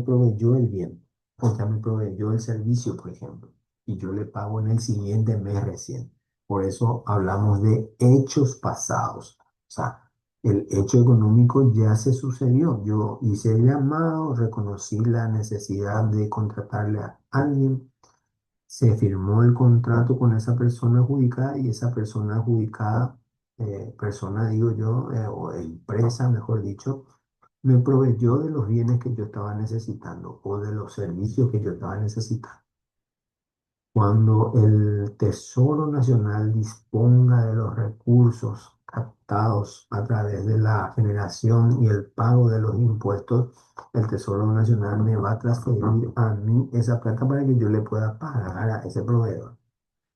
proveyó el bien, o ya me proveyó el servicio, por ejemplo, y yo le pago en el siguiente mes recién. Por eso hablamos de hechos pasados. O sea, el hecho económico ya se sucedió. Yo hice el llamado, reconocí la necesidad de contratarle a alguien, se firmó el contrato con esa persona adjudicada y esa persona adjudicada, persona digo yo, o empresa, mejor dicho, me proveyó de los bienes que yo estaba necesitando o de los servicios que yo estaba necesitando. Cuando el Tesoro Nacional disponga de los recursos captados a través de la generación y el pago de los impuestos, el Tesoro Nacional me va a transferir a mí esa plata para que yo le pueda pagar a ese proveedor.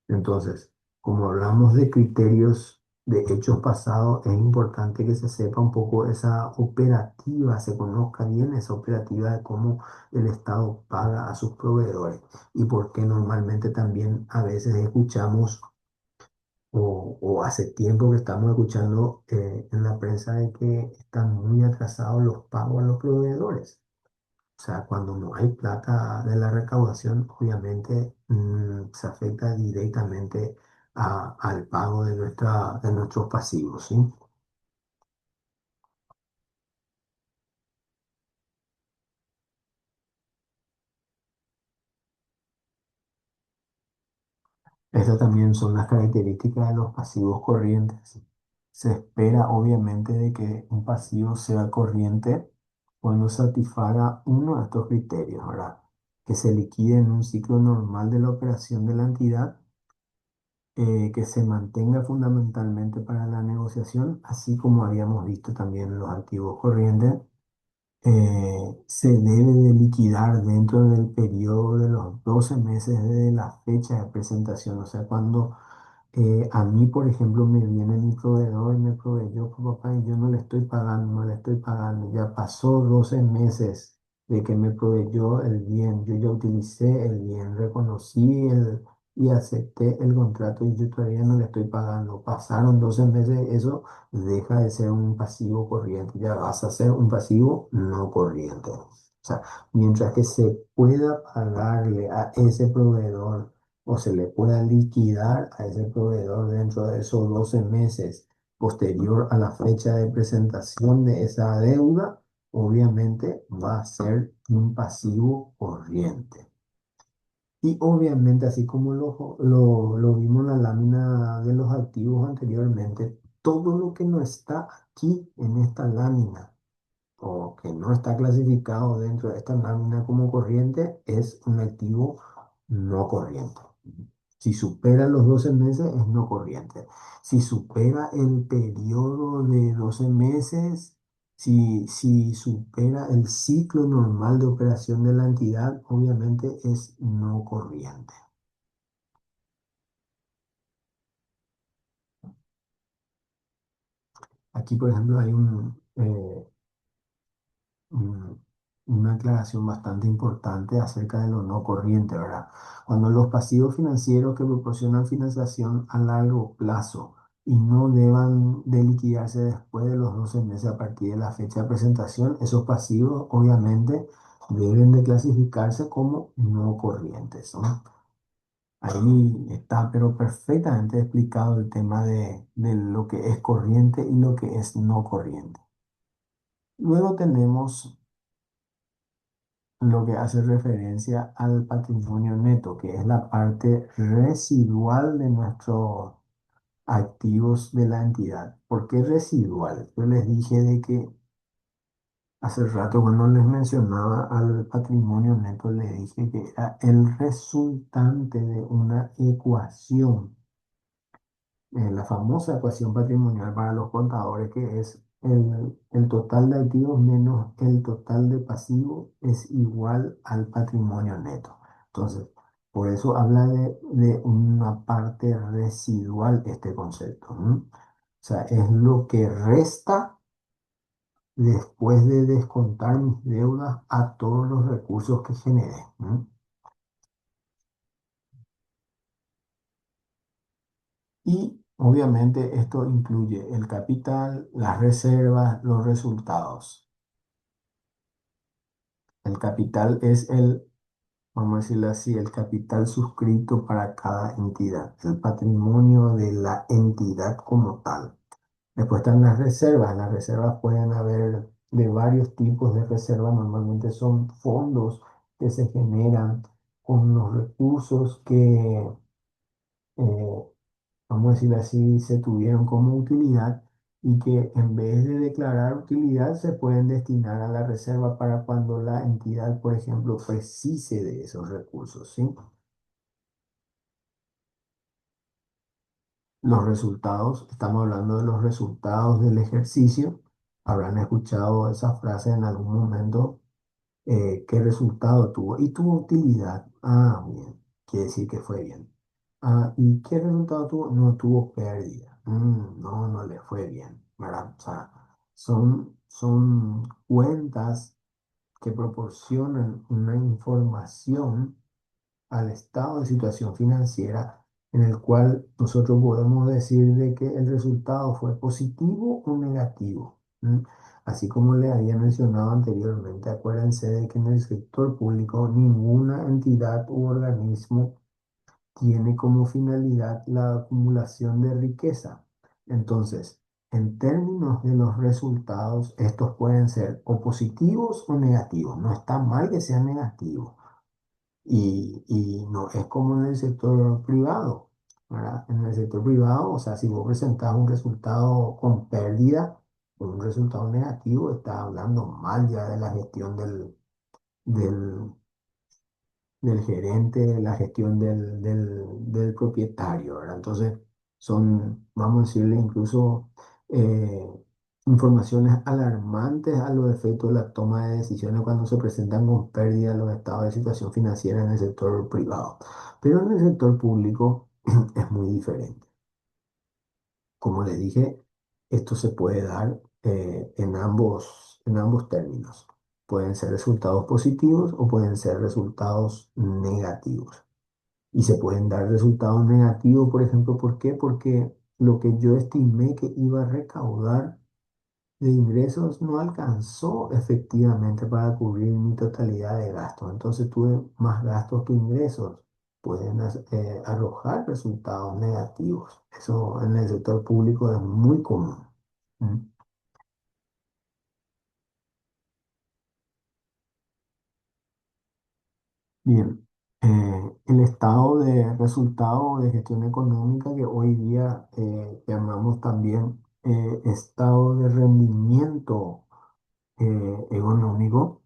Entonces, como hablamos de criterios de hechos pasados, es importante que se sepa un poco esa operativa, se conozca bien esa operativa de cómo el Estado paga a sus proveedores y por qué normalmente también a veces escuchamos o hace tiempo que estamos escuchando en la prensa de que están muy atrasados los pagos a los proveedores. O sea, cuando no hay plata de la recaudación, obviamente se afecta directamente al pago de nuestros pasivos, ¿sí? Estas también son las características de los pasivos corrientes. Se espera, obviamente, de que un pasivo sea corriente cuando satisfaga uno de estos criterios, ¿verdad? Que se liquide en un ciclo normal de la operación de la entidad, que se mantenga fundamentalmente para la negociación, así como habíamos visto también en los activos corrientes, se debe de liquidar dentro del periodo de los 12 meses desde la fecha de presentación. O sea, cuando a mí, por ejemplo, me viene mi proveedor y me proveyó, papá, y yo no le estoy pagando, no le estoy pagando. Ya pasó 12 meses de que me proveyó el bien. Yo ya utilicé el bien, reconocí y acepté el contrato y yo todavía no le estoy pagando. Pasaron 12 meses, eso deja de ser un pasivo corriente, ya vas a ser un pasivo no corriente. O sea, mientras que se pueda pagarle a ese proveedor o se le pueda liquidar a ese proveedor dentro de esos 12 meses posterior a la fecha de presentación de esa deuda, obviamente va a ser un pasivo corriente. Y obviamente, así como lo vimos en la lámina de los activos anteriormente, todo lo que no está aquí en esta lámina o que no está clasificado dentro de esta lámina como corriente es un activo no corriente. Si supera los 12 meses es no corriente. Si supera el periodo de 12 meses, si supera el ciclo normal de operación de la entidad, obviamente es no corriente. Aquí, por ejemplo, hay un- una aclaración bastante importante acerca de lo no corriente, ¿verdad? Cuando los pasivos financieros que proporcionan financiación a largo plazo y no deban de liquidarse después de los 12 meses a partir de la fecha de presentación, esos pasivos obviamente deben de clasificarse como no corrientes, ¿no? Ahí está, pero perfectamente explicado el tema de lo que es corriente y lo que es no corriente. Luego tenemos lo que hace referencia al patrimonio neto, que es la parte residual de nuestros activos de la entidad. ¿Por qué residual? Yo les dije de que hace rato cuando les mencionaba al patrimonio neto, les dije que era el resultante de una ecuación, la famosa ecuación patrimonial para los contadores, que es el total de activos menos el total de pasivos es igual al patrimonio neto. Entonces, por eso habla de una parte residual este concepto, ¿no? O sea, es lo que resta después de descontar mis deudas a todos los recursos que generé, ¿no? Y obviamente esto incluye el capital, las reservas, los resultados. El capital es vamos a decirlo así, el capital suscrito para cada entidad, el patrimonio de la entidad como tal. Después están las reservas. Las reservas pueden haber de varios tipos de reservas. Normalmente son fondos que se generan con los recursos que eh, vamos a decirlo así, se tuvieron como utilidad y que en vez de declarar utilidad se pueden destinar a la reserva para cuando la entidad, por ejemplo, precise de esos recursos, ¿sí? Los resultados, estamos hablando de los resultados del ejercicio. Habrán escuchado esa frase en algún momento. ¿Qué resultado tuvo? Y tuvo utilidad. Ah, bien. Quiere decir que fue bien. Ah, ¿y qué resultado tuvo? No tuvo pérdida. No, no le fue bien, ¿verdad? O sea, son cuentas que proporcionan una información al estado de situación financiera en el cual nosotros podemos decir de que el resultado fue positivo o negativo. ¿M? Así como le había mencionado anteriormente, acuérdense de que en el sector público ninguna entidad u organismo tiene como finalidad la acumulación de riqueza. Entonces, en términos de los resultados, estos pueden ser o positivos o negativos. No está mal que sean negativos. Y no es como en el sector privado, ¿verdad? En el sector privado, o sea, si vos presentás un resultado con pérdida, un resultado negativo, estás hablando mal ya de la gestión del, del gerente, de la gestión del propietario, ¿verdad? Entonces, son, vamos a decirle, incluso informaciones alarmantes a los efectos de la toma de decisiones cuando se presentan con pérdida los estados de situación financiera en el sector privado. Pero en el sector público es muy diferente. Como les dije, esto se puede dar en ambos términos. Pueden ser resultados positivos o pueden ser resultados negativos. Y se pueden dar resultados negativos, por ejemplo, ¿por qué? Porque lo que yo estimé que iba a recaudar de ingresos no alcanzó efectivamente para cubrir mi totalidad de gastos. Entonces tuve más gastos que ingresos. pueden arrojar resultados negativos. Eso en el sector público es muy común. ¿Mm? Bien, el estado de resultado de gestión económica que hoy día llamamos también estado de rendimiento económico.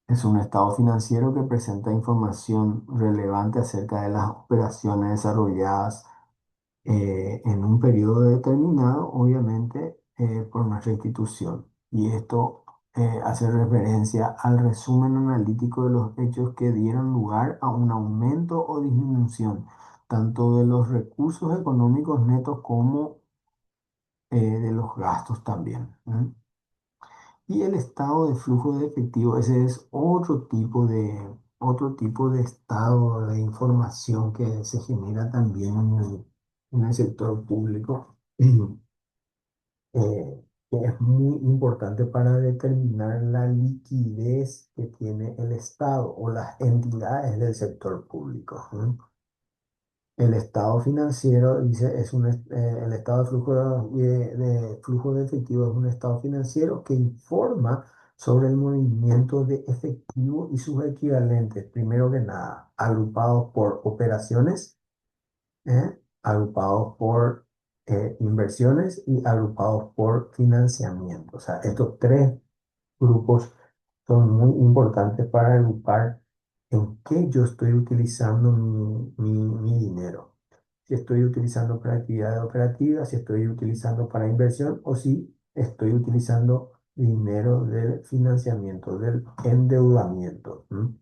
Es un estado financiero que presenta información relevante acerca de las operaciones desarrolladas en un periodo determinado, obviamente, por nuestra institución. Y esto hace referencia al resumen analítico de los hechos que dieron lugar a un aumento o disminución, tanto de los recursos económicos netos como de los gastos también. ¿Mm? Y el estado de flujo de efectivo, ese es otro tipo de estado de información que se genera también en el sector público, que es muy importante para determinar la liquidez que tiene el Estado o las entidades del sector público. ¿No? El estado financiero, dice, el estado de flujo de efectivo es un estado financiero que informa sobre el movimiento de efectivo y sus equivalentes, primero que nada, agrupados por operaciones, agrupados por inversiones y agrupados por financiamiento. O sea, estos tres grupos son muy importantes para agrupar en qué yo estoy utilizando mi dinero. Si estoy utilizando para actividades operativas, si estoy utilizando para inversión o si estoy utilizando dinero del financiamiento, del endeudamiento. ¿M?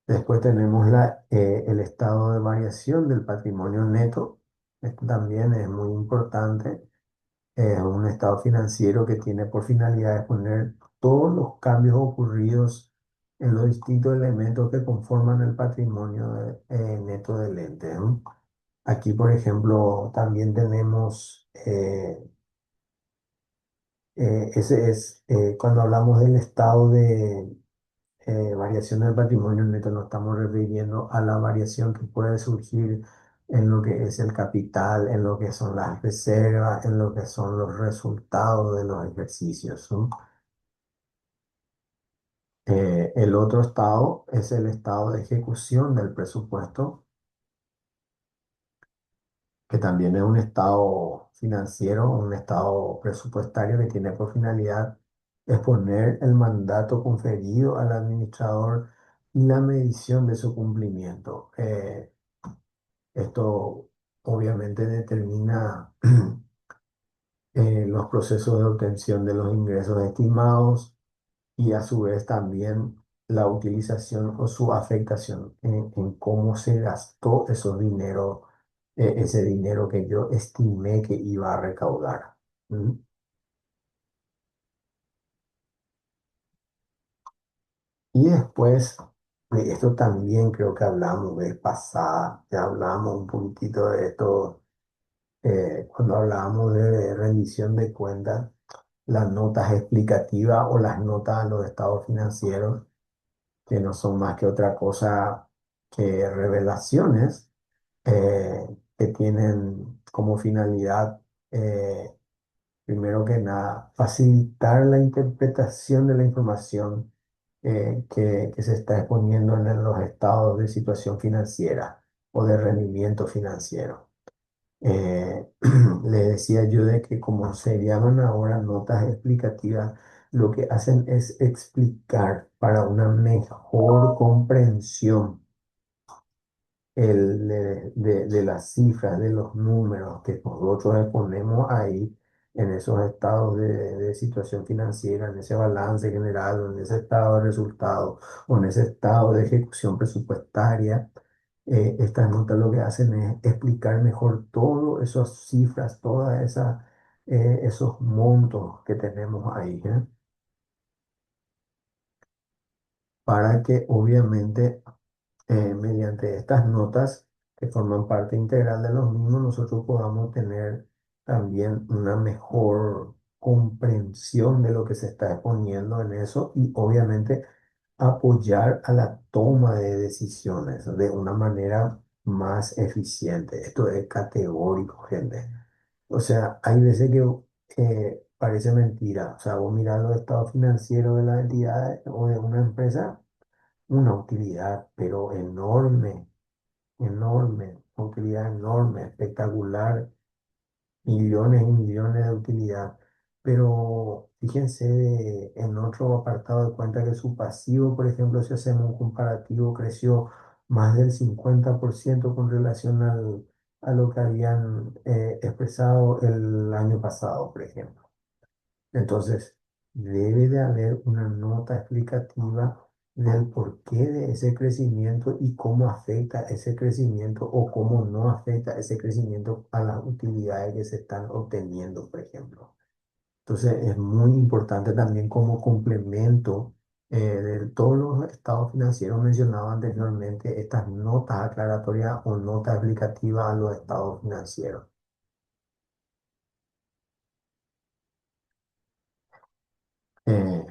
Después tenemos el estado de variación del patrimonio neto. Esto también es muy importante. Es un estado financiero que tiene por finalidad exponer todos los cambios ocurridos en los distintos elementos que conforman el patrimonio neto del ente. ¿No? Aquí, por ejemplo, también tenemos, ese es, cuando hablamos del estado de variación del patrimonio neto, nos estamos refiriendo a la variación que puede surgir en lo que es el capital, en lo que son las reservas, en lo que son los resultados de los ejercicios. ¿No? El otro estado es el estado de ejecución del presupuesto, que también es un estado financiero, un estado presupuestario que tiene por finalidad exponer el mandato conferido al administrador y la medición de su cumplimiento. Esto obviamente determina los procesos de obtención de los ingresos estimados y a su vez también la utilización o su afectación en cómo se gastó ese dinero que yo estimé que iba a recaudar. ¿Mm? Y después, de esto también creo que hablamos vez pasada, ya hablamos un poquitito de esto cuando hablábamos de rendición de cuentas, las notas explicativas o las notas a los estados financieros, que no son más que otra cosa que revelaciones que tienen como finalidad, primero que nada, facilitar la interpretación de la información que se está exponiendo en los estados de situación financiera o de rendimiento financiero. Le decía yo de que como se llaman ahora notas explicativas, lo que hacen es explicar para una mejor comprensión de las cifras, de los números que nosotros exponemos ahí en esos estados de situación financiera, en ese balance general, o en ese estado de resultados, o en ese estado de ejecución presupuestaria. Estas notas lo que hacen es explicar mejor todas esas cifras, esos montos que tenemos ahí, ¿eh? Para que obviamente mediante estas notas que forman parte integral de los mismos, nosotros podamos tener también una mejor comprensión de lo que se está exponiendo en eso y obviamente apoyar a la toma de decisiones de una manera más eficiente. Esto es categórico, gente. O sea, hay veces que parece mentira. O sea, vos mirás los estados financieros de las entidades o de una empresa, una utilidad, pero enorme, enorme, utilidad enorme, espectacular, millones y millones de utilidad. Pero fíjense en otro apartado de cuenta que su pasivo, por ejemplo, si hacemos un comparativo, creció más del 50% con relación a lo que habían expresado el año pasado, por ejemplo. Entonces, debe de haber una nota explicativa del porqué de ese crecimiento y cómo afecta ese crecimiento o cómo no afecta ese crecimiento a las utilidades que se están obteniendo, por ejemplo. Entonces, es muy importante también como complemento de todos los estados financieros mencionados anteriormente, estas notas aclaratorias o notas explicativas a los estados financieros. Eh,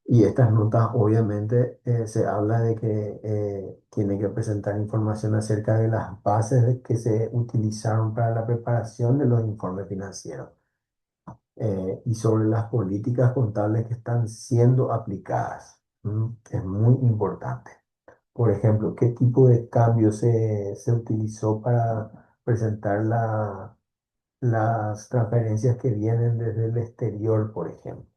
y estas notas, obviamente, se habla de que tiene que presentar información acerca de las bases que se utilizaron para la preparación de los informes financieros y sobre las políticas contables que están siendo aplicadas. Es muy importante. Por ejemplo, ¿qué tipo de cambio se utilizó para presentar las transferencias que vienen desde el exterior, por ejemplo?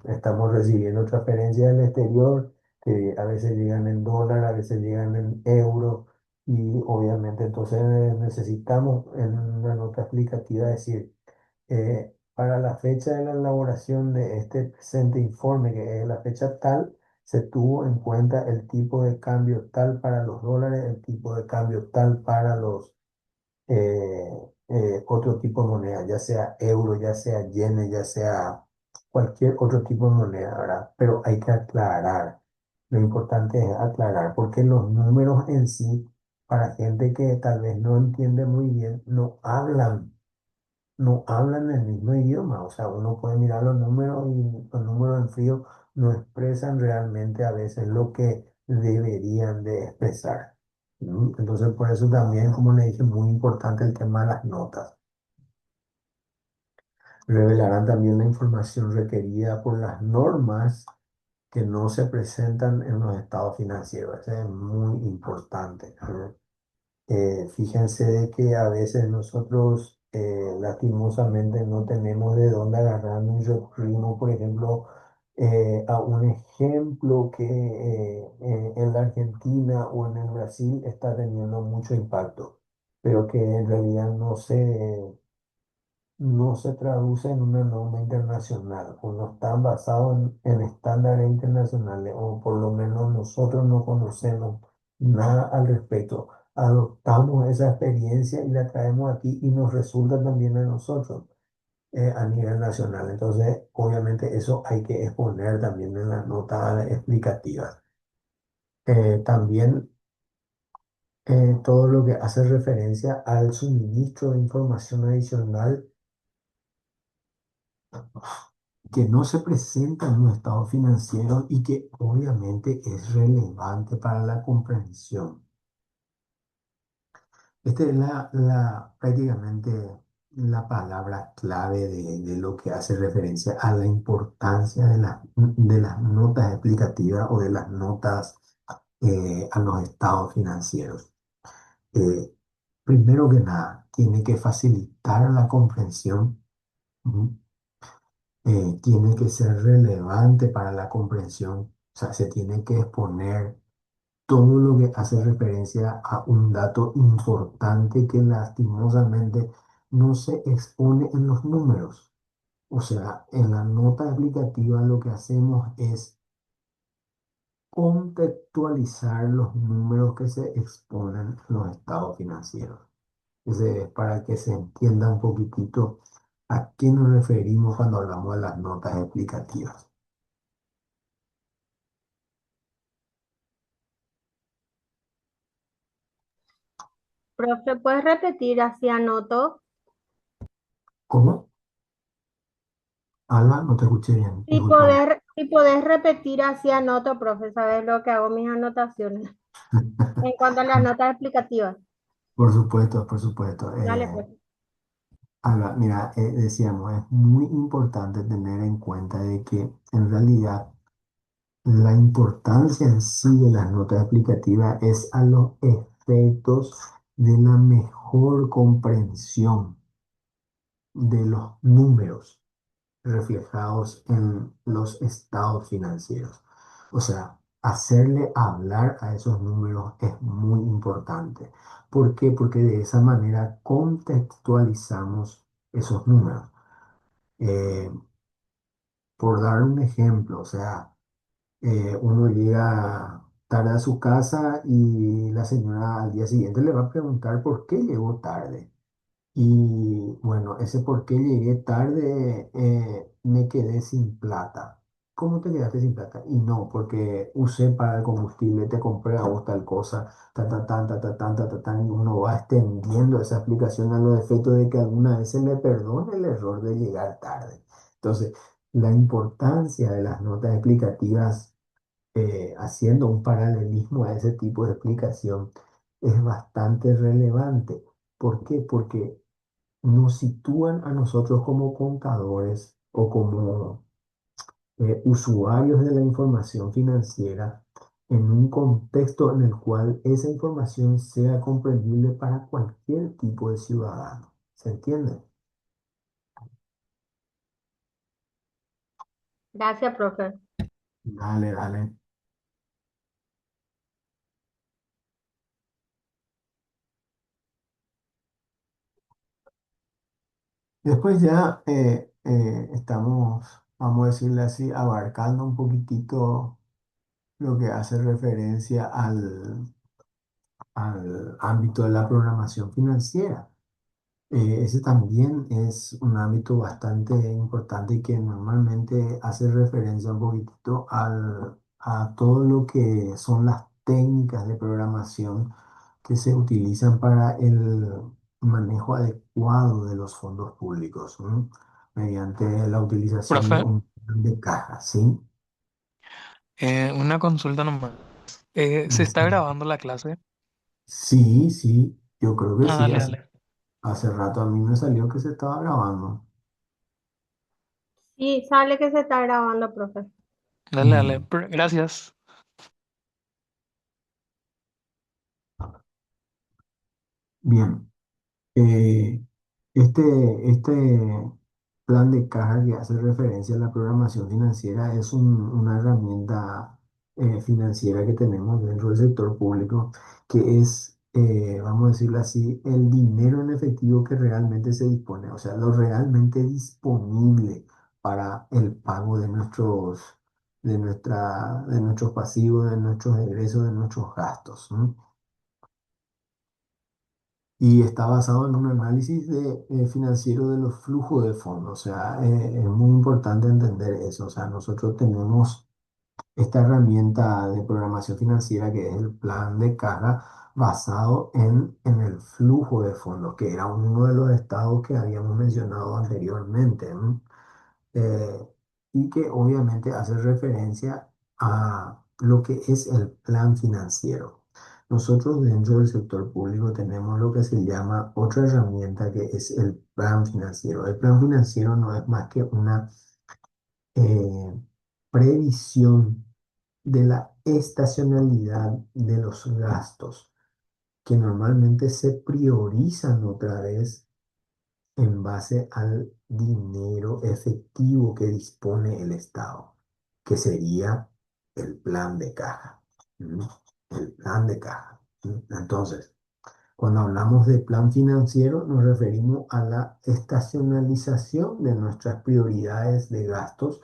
Estamos recibiendo transferencias del exterior que a veces llegan en dólar, a veces llegan en euro y obviamente entonces necesitamos en una nota explicativa decir, para la fecha de la elaboración de este presente informe, que es la fecha tal, se tuvo en cuenta el tipo de cambio tal para los dólares, el tipo de cambio tal para los otro tipo de moneda, ya sea euro, ya sea yenes, ya sea cualquier otro tipo de moneda, ¿verdad? Pero hay que aclarar. Lo importante es aclarar, porque los números en sí, para gente que tal vez no entiende muy bien, no hablan el mismo idioma. O sea, uno puede mirar los números y los números en frío no expresan realmente a veces lo que deberían de expresar. Entonces, por eso también, como le dije, muy importante el tema de las notas. Revelarán también la información requerida por las normas que no se presentan en los estados financieros. Eso es muy importante. Fíjense de que a veces nosotros lastimosamente no tenemos de dónde agarrar y recurrimos, por ejemplo, a un ejemplo que en la Argentina o en el Brasil está teniendo mucho impacto, pero que en realidad no se traduce en una norma internacional o no están basados en estándares internacionales o por lo menos nosotros no conocemos nada al respecto. Adoptamos esa experiencia y la traemos aquí y nos resulta también a nosotros a nivel nacional. Entonces, obviamente eso hay que exponer también en las notas explicativas. También todo lo que hace referencia al suministro de información adicional que no se presenta en los estados financieros y que obviamente es relevante para la comprensión. Esta es prácticamente la palabra clave de lo que hace referencia a la importancia de las notas explicativas o de las notas a los estados financieros. Eh, Primero que nada, tiene que facilitar la comprensión. Ujú. Tiene que ser relevante para la comprensión, o sea, se tiene que exponer todo lo que hace referencia a un dato importante que lastimosamente no se expone en los números. O sea, en la nota explicativa lo que hacemos es contextualizar los números que se exponen en los estados financieros. Ese es para que se entienda un poquitito a qué nos referimos cuando hablamos de las notas explicativas. Profe, ¿puedes repetir así anoto? ¿Cómo? Alba, no te escuché bien, Si discúlpame. podés repetir así anoto, profe, sabes lo que hago mis anotaciones. En cuanto a las notas explicativas, Por supuesto, por supuesto. dale pues. Alba, mira, decíamos, es muy importante tener en cuenta de que en realidad la importancia en sí de las notas explicativas es a los efectos de la mejor comprensión de los números reflejados en los estados financieros. O sea, hacerle hablar a esos números es muy importante. ¿Por qué? Porque de esa manera contextualizamos esos números. Eh, por dar un ejemplo, o sea, uno llega tarde a su casa y la señora al día siguiente le va a preguntar por qué llegó tarde. Y bueno, ese por qué llegué tarde, me quedé sin plata. ¿Cómo te quedaste sin plata? Y no, porque usé para el combustible, te compré a vos tal cosa, ta, ta, y uno va extendiendo esa explicación a los efectos de que alguna vez se me perdone el error de llegar tarde. Entonces, la importancia de las notas explicativas, haciendo un paralelismo a ese tipo de explicación, es bastante relevante. ¿Por qué? Porque nos sitúan a nosotros como contadores o como usuarios de la información financiera en un contexto en el cual esa información sea comprendible para cualquier tipo de ciudadano. ¿Se entiende? Gracias, profe. Dale, dale. Después ya estamos, vamos a decirle así, abarcando un poquitito lo que hace referencia al ámbito de la programación financiera. Ese también es un ámbito bastante importante y que normalmente hace referencia un poquitito a todo lo que son las técnicas de programación que se utilizan para el manejo adecuado de los fondos públicos, ¿no? Mediante la utilización de Profe, un plan de caja, ¿sí? una consulta nomás. ¿Se está Sí, grabando la clase? sí, sí, yo creo que Ah, sí. dale, dale. Hace rato a mí me salió que se estaba grabando. Sí, sale que se está grabando, profe. Dale, dale. Mm, Gracias. bien. Eh, este plan de caja que hace referencia a la programación financiera es una herramienta financiera que tenemos dentro del sector público, que es, vamos a decirlo así, el dinero en efectivo que realmente se dispone, o sea, lo realmente disponible para el pago de de nuestros pasivos, de nuestros egresos, de nuestros gastos, ¿no? Y está basado en un análisis financiero de los flujos de fondos. O sea, es muy importante entender eso. O sea, nosotros tenemos esta herramienta de programación financiera que es el plan de caja basado en el flujo de fondos, que era uno de los estados que habíamos mencionado anteriormente, ¿no? eh, y que obviamente hace referencia a lo que es el plan financiero. Nosotros dentro del sector público tenemos lo que se llama otra herramienta que es el plan financiero. El plan financiero no es más que una eh, previsión de la estacionalidad de los gastos que normalmente se priorizan otra vez en base al dinero efectivo que dispone el Estado, que sería el plan de caja. ¿Mm? El plan de caja. Entonces, cuando hablamos de plan financiero, nos referimos a la estacionalización de nuestras prioridades de gastos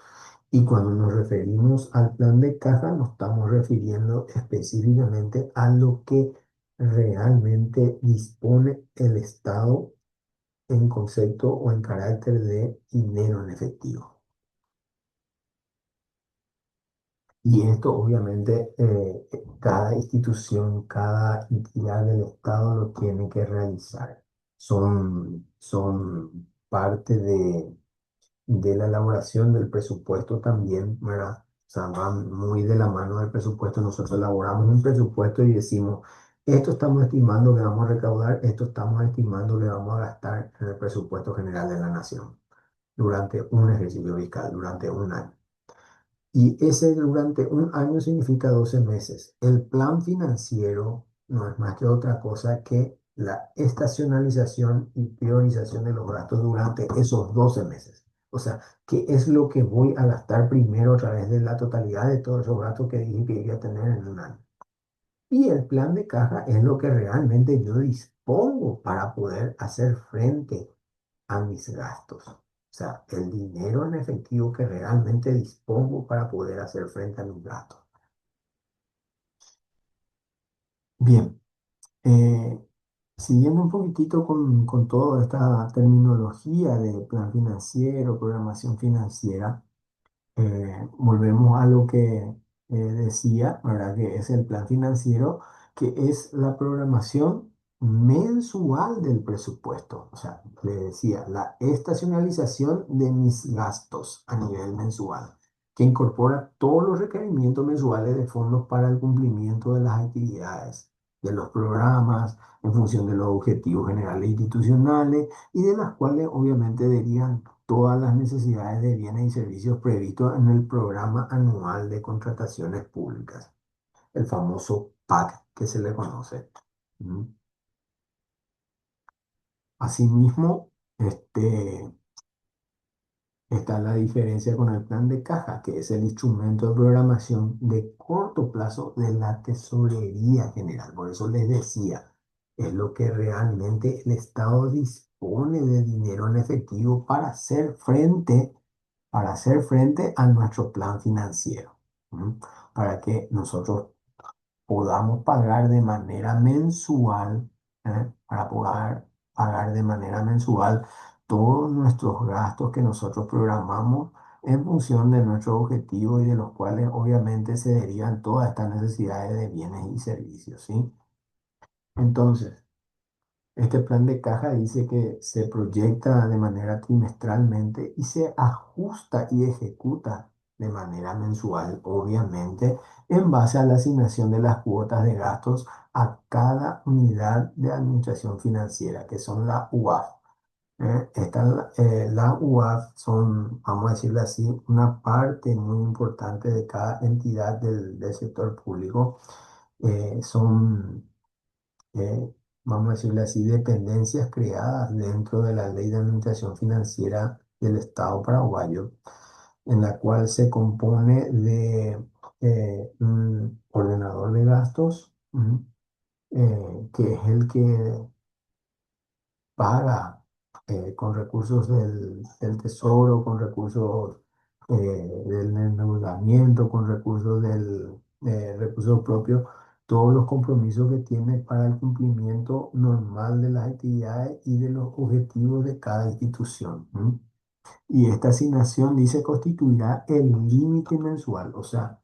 y cuando nos referimos al plan de caja, nos estamos refiriendo específicamente a lo que realmente dispone el Estado en concepto o en carácter de dinero en efectivo. Y esto obviamente cada institución, cada entidad del Estado lo tiene que realizar. Son parte de la elaboración del presupuesto también, ¿verdad? O sea, va muy de la mano del presupuesto. Nosotros elaboramos un presupuesto y decimos, esto estamos estimando que vamos a recaudar, esto estamos estimando que vamos a gastar en el presupuesto general de la nación durante un ejercicio fiscal, durante un año. Y ese durante un año significa 12 meses. El plan financiero no es más que otra cosa que la estacionalización y priorización de los gastos durante esos 12 meses. O sea, ¿qué es lo que voy a gastar primero a través de la totalidad de todos esos gastos que dije que iba a tener en un año? Y el plan de caja es lo que realmente yo dispongo para poder hacer frente a mis gastos. O sea, el dinero en efectivo que realmente dispongo para poder hacer frente a mis gastos. Bien, eh, siguiendo un poquitito con toda esta terminología de plan financiero, programación financiera. Volvemos a lo que decía, ¿verdad? Que es el plan financiero, que es la programación mensual del presupuesto. O sea, le decía, la estacionalización de mis gastos a nivel mensual, que incorpora todos los requerimientos mensuales de fondos para el cumplimiento de las actividades, de los programas, en función de los objetivos generales institucionales y de las cuales obviamente derivan todas las necesidades de bienes y servicios previstos en el Programa Anual de Contrataciones Públicas, el famoso PAC que se le conoce. ¿Mm? Asimismo, está la diferencia con el plan de caja, que es el instrumento de programación de corto plazo de la Tesorería General. Por eso les decía, es lo que realmente el Estado dispone de dinero en efectivo para hacer frente a nuestro plan financiero. ¿M? Para que nosotros podamos pagar de manera mensual, para poder pagar de manera mensual todos nuestros gastos que nosotros programamos en función de nuestros objetivos y de los cuales obviamente se derivan todas estas necesidades de bienes y servicios, ¿sí? Entonces, este plan de caja dice que se proyecta de manera trimestralmente y se ajusta y ejecuta de manera mensual, obviamente, en base a la asignación de las cuotas de gastos a cada unidad de administración financiera, que son la UAF. La UAF son, vamos a decirlo así, una parte muy importante de cada entidad del sector público. Son vamos a decirle así, dependencias creadas dentro de la Ley de Administración Financiera del Estado paraguayo, en la cual se compone de un ordenador de gastos, que es el que paga con recursos del Tesoro, con recursos del endeudamiento, con recursos del recursos propios, todos los compromisos que tiene para el cumplimiento normal de las actividades y de los objetivos de cada institución. ¿M? Y esta asignación dice constituirá el límite mensual. O sea,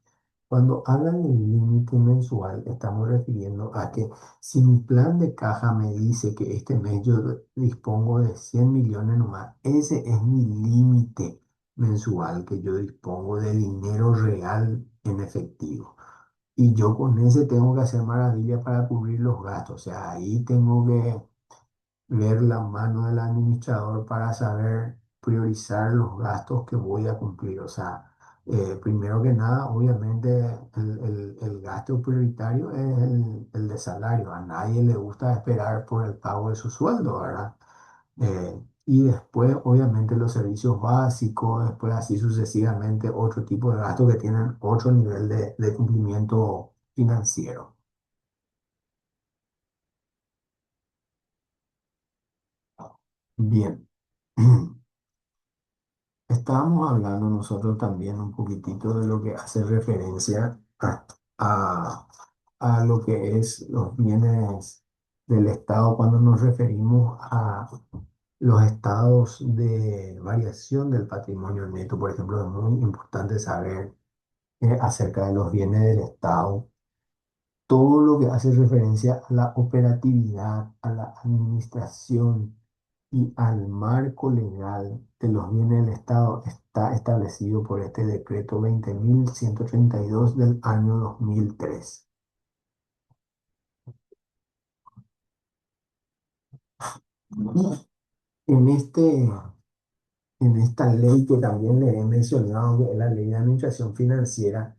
cuando hablan del límite mensual, estamos refiriendo a que si mi plan de caja me dice que este mes yo dispongo de 100 millones nomás, ese es mi límite mensual que yo dispongo de dinero real en efectivo. Y yo con ese tengo que hacer maravilla para cubrir los gastos. O sea, ahí tengo que ver la mano del administrador para saber priorizar los gastos que voy a cumplir. O sea, primero que nada, obviamente el gasto prioritario es el de salario. A nadie le gusta esperar por el pago de su sueldo, ¿verdad? Y después, obviamente, los servicios básicos, después así sucesivamente, otro tipo de gastos que tienen otro nivel de cumplimiento financiero. Bien. Estábamos hablando nosotros también un poquitito de lo que hace referencia a, a lo que es los bienes del Estado cuando nos referimos a los estados de variación del patrimonio neto. Por ejemplo, es muy importante saber acerca de los bienes del Estado, todo lo que hace referencia a la operatividad, a la administración y al marco legal de los bienes del Estado está establecido por este decreto 20.132 del año 2003. Y en esta ley que también le he mencionado, que es la Ley de Administración Financiera,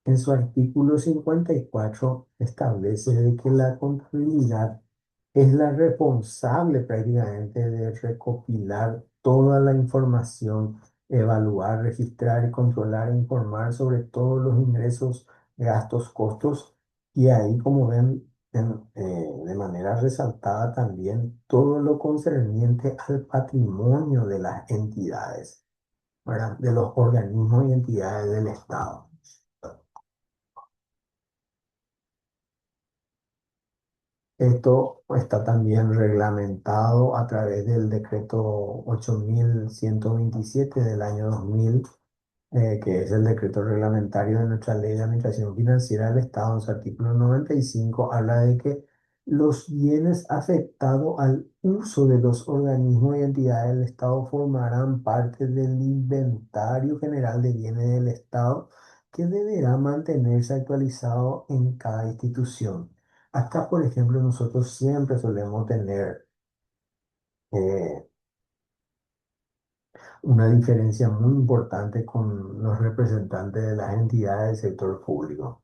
en su artículo 54 establece de que la contabilidad es la responsable prácticamente de recopilar toda la información, evaluar, registrar y controlar e informar sobre todos los ingresos, gastos, costos y ahí, como ven, de manera resaltada también todo lo concerniente al patrimonio de las entidades, ¿verdad? De los organismos y entidades del Estado. Esto está también reglamentado a través del decreto 8.127 del año 2000, que es el decreto reglamentario de nuestra Ley de Administración Financiera del Estado. En su artículo 95 habla de que los bienes afectados al uso de los organismos y entidades del Estado formarán parte del inventario general de bienes del Estado que deberá mantenerse actualizado en cada institución. Acá, por ejemplo, nosotros siempre solemos tener eh, una diferencia muy importante con los representantes de las entidades del sector público.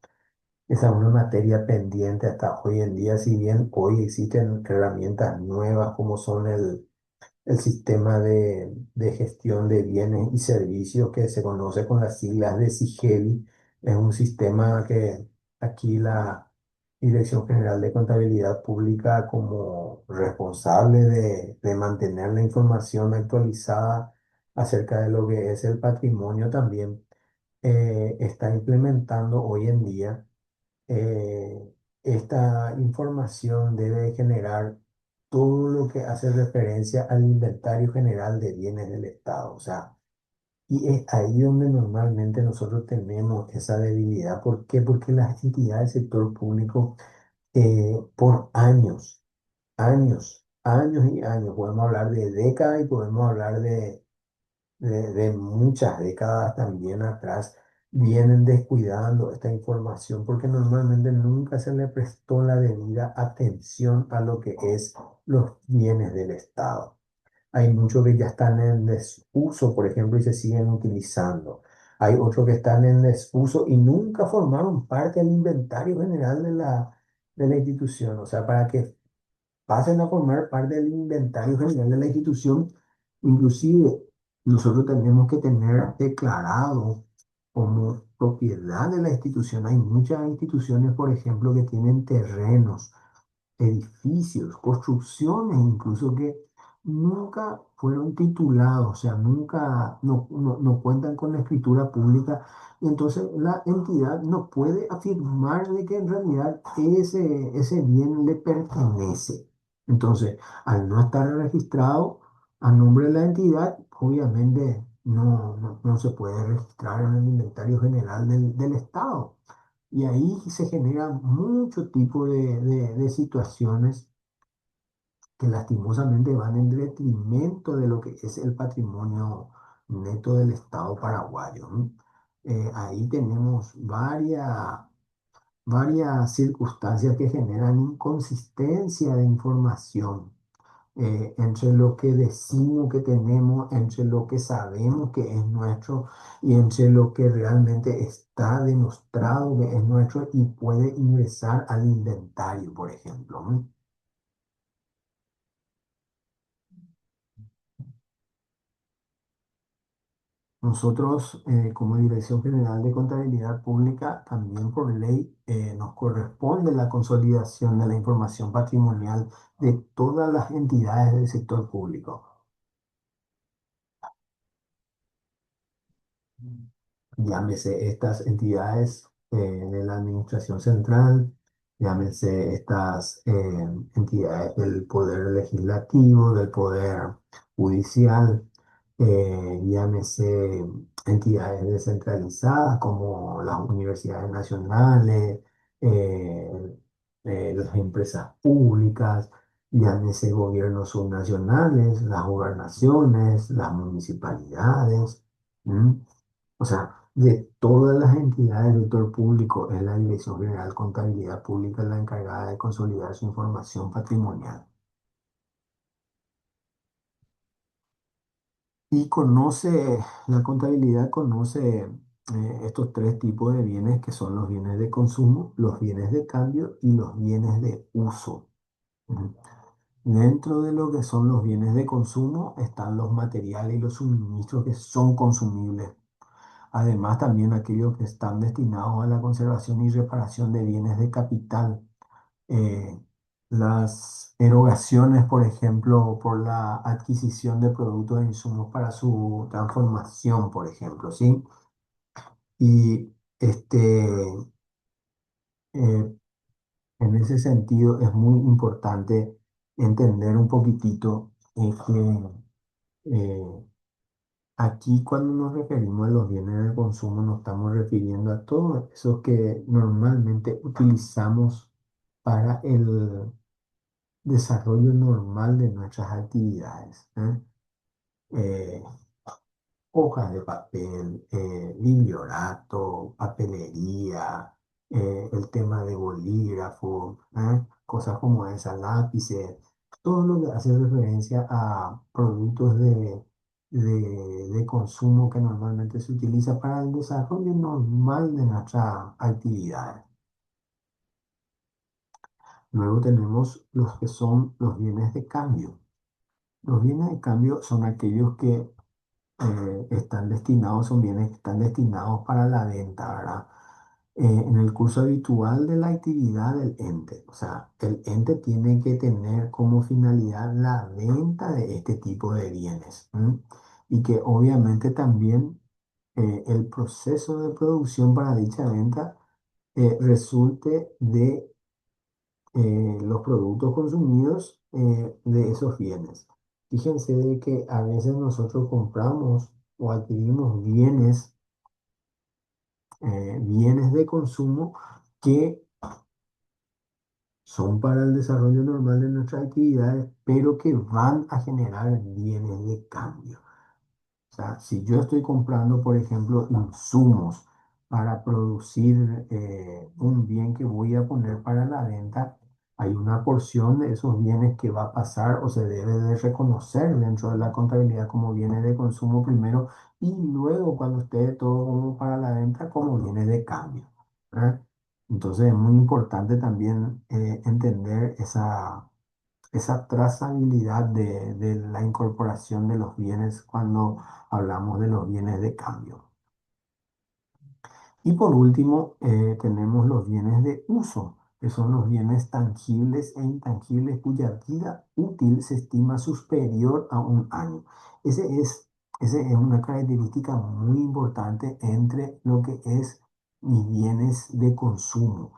Esa es una materia pendiente hasta hoy en día, si bien hoy existen herramientas nuevas como son el sistema de gestión de bienes y servicios que se conoce con las siglas de SIGEBI. Es un sistema que aquí la Dirección General de Contabilidad Pública, como responsable de mantener la información actualizada acerca de lo que es el patrimonio, también está implementando hoy en día. Esta información debe generar todo lo que hace referencia al inventario general de bienes del Estado. O sea, y es ahí donde normalmente nosotros tenemos esa debilidad. ¿Por qué? Porque las entidades del sector público, por años y años, podemos hablar de décadas y podemos hablar de muchas décadas también atrás, vienen descuidando esta información porque normalmente nunca se le prestó la debida atención a lo que es los bienes del Estado. Hay muchos que ya están en desuso, por ejemplo, y se siguen utilizando. Hay otros que están en desuso y nunca formaron parte del inventario general de la institución. O sea, para que pasen a formar parte del inventario general de la institución. Inclusive, nosotros tenemos que tener declarado como propiedad de la institución. Hay muchas instituciones, por ejemplo, que tienen terrenos, edificios, construcciones, incluso que nunca fueron titulados, o sea, nunca, no cuentan con la escritura pública, y entonces la entidad no puede afirmar de que en realidad ese bien le pertenece. Entonces, al no estar registrado a nombre de la entidad, obviamente no se puede registrar en el inventario general del Estado. Y ahí se generan mucho tipo de situaciones que lastimosamente van en detrimento de lo que es el patrimonio neto del Estado paraguayo, ¿no? Ahí tenemos varias circunstancias que generan inconsistencia de información entre lo que decimos que tenemos, entre lo que sabemos que es nuestro y entre lo que realmente está demostrado que es nuestro y puede ingresar al inventario, por ejemplo, ¿no? Nosotros, como Dirección General de Contabilidad Pública, también por ley, nos corresponde la consolidación de la información patrimonial de todas las entidades del sector público. Llámese estas entidades de la administración central, llámese estas entidades del poder legislativo, del poder judicial, llámese entidades descentralizadas como las universidades nacionales, las empresas públicas. llámese gobiernos subnacionales, las gobernaciones, las municipalidades. ¿M? O sea, de todas las entidades del sector público, es la Dirección General de Contabilidad Pública la encargada de consolidar su información patrimonial. Y la contabilidad conoce estos tres tipos de bienes que son los bienes de consumo, los bienes de cambio y los bienes de uso. Ujú. Dentro de lo que son los bienes de consumo están los materiales y los suministros que son consumibles. Además, también aquellos que están destinados a la conservación y reparación de bienes de capital. eh, las erogaciones, por ejemplo, por la adquisición de productos e insumos para su transformación, por ejemplo, ¿sí? Y eh, en ese sentido es muy importante entender un poquitito que aquí cuando nos referimos a los bienes de consumo nos estamos refiriendo a todos esos que normalmente utilizamos para el desarrollo normal de nuestras actividades. Eh, Hojas de papel, bibliorato, papelería, el tema de bolígrafo, cosas como esas, lápices, todo lo que hace referencia a productos de consumo que normalmente se utiliza para el desarrollo normal de nuestras actividades. Luego tenemos los que son los bienes de cambio. Los bienes de cambio son aquellos que están destinados, son bienes que están destinados para la venta, ¿verdad? En el curso habitual de la actividad del ente, o sea, el ente tiene que tener como finalidad la venta de este tipo de bienes, ¿m? Y que obviamente también el proceso de producción para dicha venta resulte de los productos consumidos de esos bienes. Fíjense de que a veces nosotros compramos o adquirimos bienes de consumo que son para el desarrollo normal de nuestras actividades, pero que van a generar bienes de cambio. O sea, si yo estoy comprando, por ejemplo, insumos para producir un bien que voy a poner para la venta, hay una porción de esos bienes que va a pasar o se debe de reconocer dentro de la contabilidad como bienes de consumo primero y luego cuando esté todo como para la venta como bienes de cambio. ¿Verdad? Entonces es muy importante también entender esa trazabilidad de la incorporación de los bienes cuando hablamos de los bienes de cambio. Y por último, tenemos los bienes de uso, que son los bienes tangibles e intangibles cuya vida útil se estima superior a un año. Ese es, ese es una característica muy importante entre lo que es mis bienes de consumo.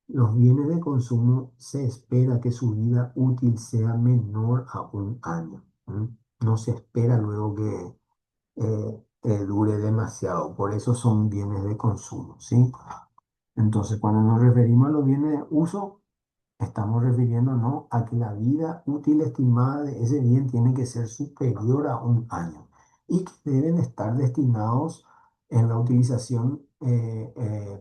Los bienes de consumo se espera que su vida útil sea menor a un año. ¿M? No se espera luego que dure demasiado. Por eso son bienes de consumo, ¿sí? Entonces, cuando nos referimos a los bienes de uso, estamos refiriéndonos a que la vida útil estimada de ese bien tiene que ser superior a un año y que deben estar destinados en la utilización,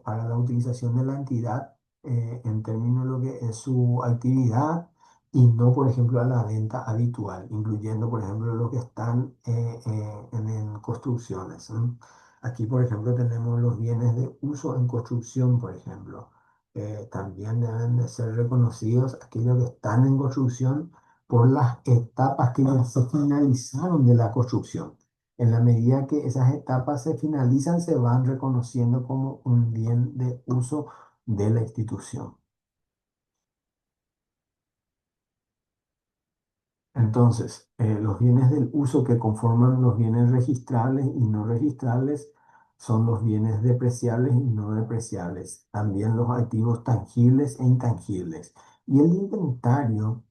para la utilización de la entidad en términos de lo que es su actividad y no, por ejemplo, a la venta habitual, incluyendo, por ejemplo, los que están en construcciones. Aquí, por ejemplo, tenemos los bienes de uso en construcción, por ejemplo. También deben de ser reconocidos aquellos que están en construcción por las etapas que ya se finalizaron de la construcción. En la medida que esas etapas se finalizan, se van reconociendo como un bien de uso de la institución. Entonces, los bienes del uso que conforman los bienes registrables y no registrables son los bienes depreciables y no depreciables, también los activos tangibles e intangibles. Y el inventario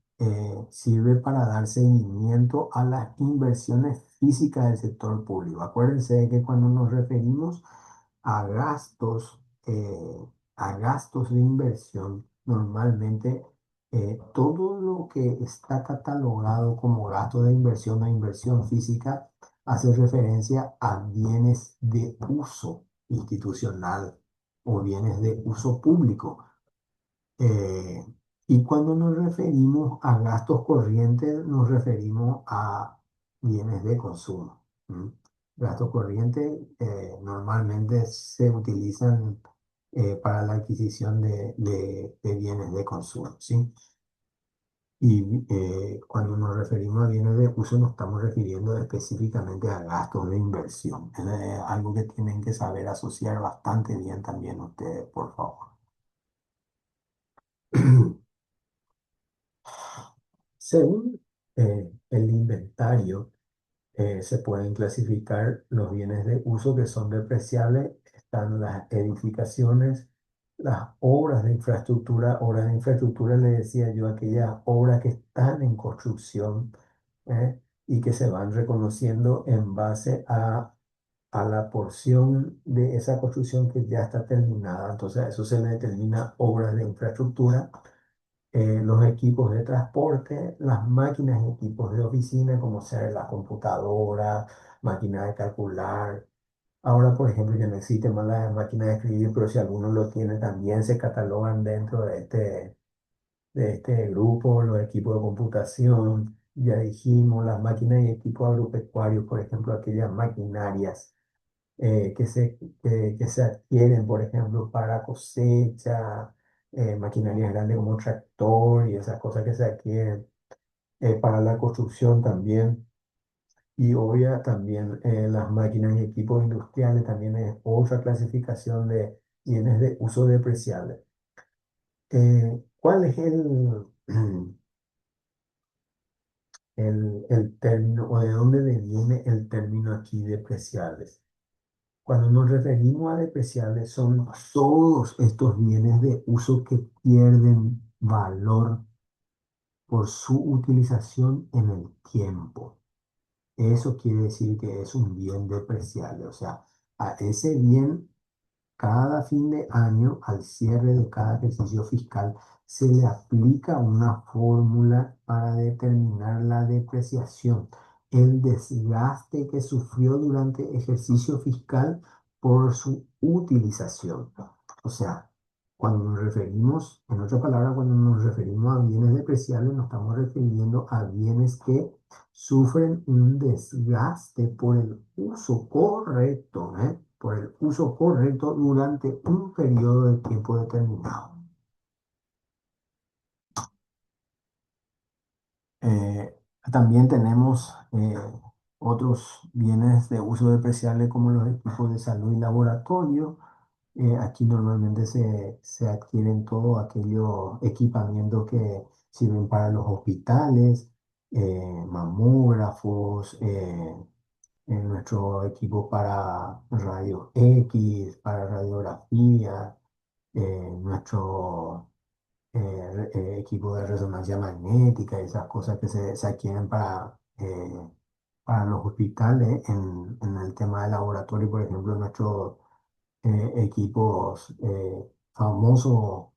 sirve para dar seguimiento a las inversiones físicas del sector público. Acuérdense de que cuando nos referimos a gastos, a gastos de inversión, normalmente Todo lo que está catalogado como gasto de inversión o inversión física hace referencia a bienes de uso institucional o bienes de uso público. Eh, y cuando nos referimos a gastos corrientes, nos referimos a bienes de consumo. ¿M? Gastos corrientes normalmente se utilizan para la adquisición de bienes de consumo, ¿sí? Y cuando nos referimos a bienes de uso, nos estamos refiriendo específicamente a gastos de inversión. Es algo que tienen que saber asociar bastante bien también ustedes, por favor. Según el inventario, se pueden clasificar los bienes de uso que son depreciables. Están las edificaciones, las obras de infraestructura, le decía yo, aquellas obras que están en construcción, y que se van reconociendo en base a la porción de esa construcción que ya está terminada. Entonces, a eso se le determina obras de infraestructura. Los equipos de transporte, las máquinas y equipos de oficina, como ser la computadora, máquina de calcular. Ahora, por ejemplo, ya no existe más la máquina de escribir, pero si alguno lo tiene, también se catalogan dentro de este grupo, los equipos de computación. Ya dijimos, las máquinas y equipos agropecuarios, por ejemplo, aquellas maquinarias que se adquieren, por ejemplo, para cosecha, maquinarias grandes como tractor y esas cosas que se adquieren para la construcción también. Y obvia también las máquinas y equipos industriales también es otra clasificación de bienes de uso depreciable. ¿Cuál es el término o de dónde viene el término aquí depreciables? Cuando nos referimos a depreciables, son todos estos bienes de uso que pierden valor por su utilización en el tiempo. Eso quiere decir que es un bien depreciable. O sea, a ese bien cada fin de año, al cierre de cada ejercicio fiscal, se le aplica una fórmula para determinar la depreciación, el desgaste que sufrió durante ejercicio fiscal por su utilización. O sea, cuando nos referimos, en otras palabras, cuando nos referimos a bienes depreciables, nos estamos refiriendo a bienes que sufren un desgaste por el uso correcto, por el uso correcto durante un periodo de tiempo determinado. Eh, También tenemos otros bienes de uso depreciable como los equipos de salud y laboratorio. Aquí normalmente se adquieren todos aquellos equipamientos que sirven para los hospitales, mamógrafos, en nuestro equipo para rayos X, para radiografía, nuestro equipo de resonancia magnética, esas cosas que se adquieren para los hospitales en el tema de laboratorio, por ejemplo, nuestros equipos famosos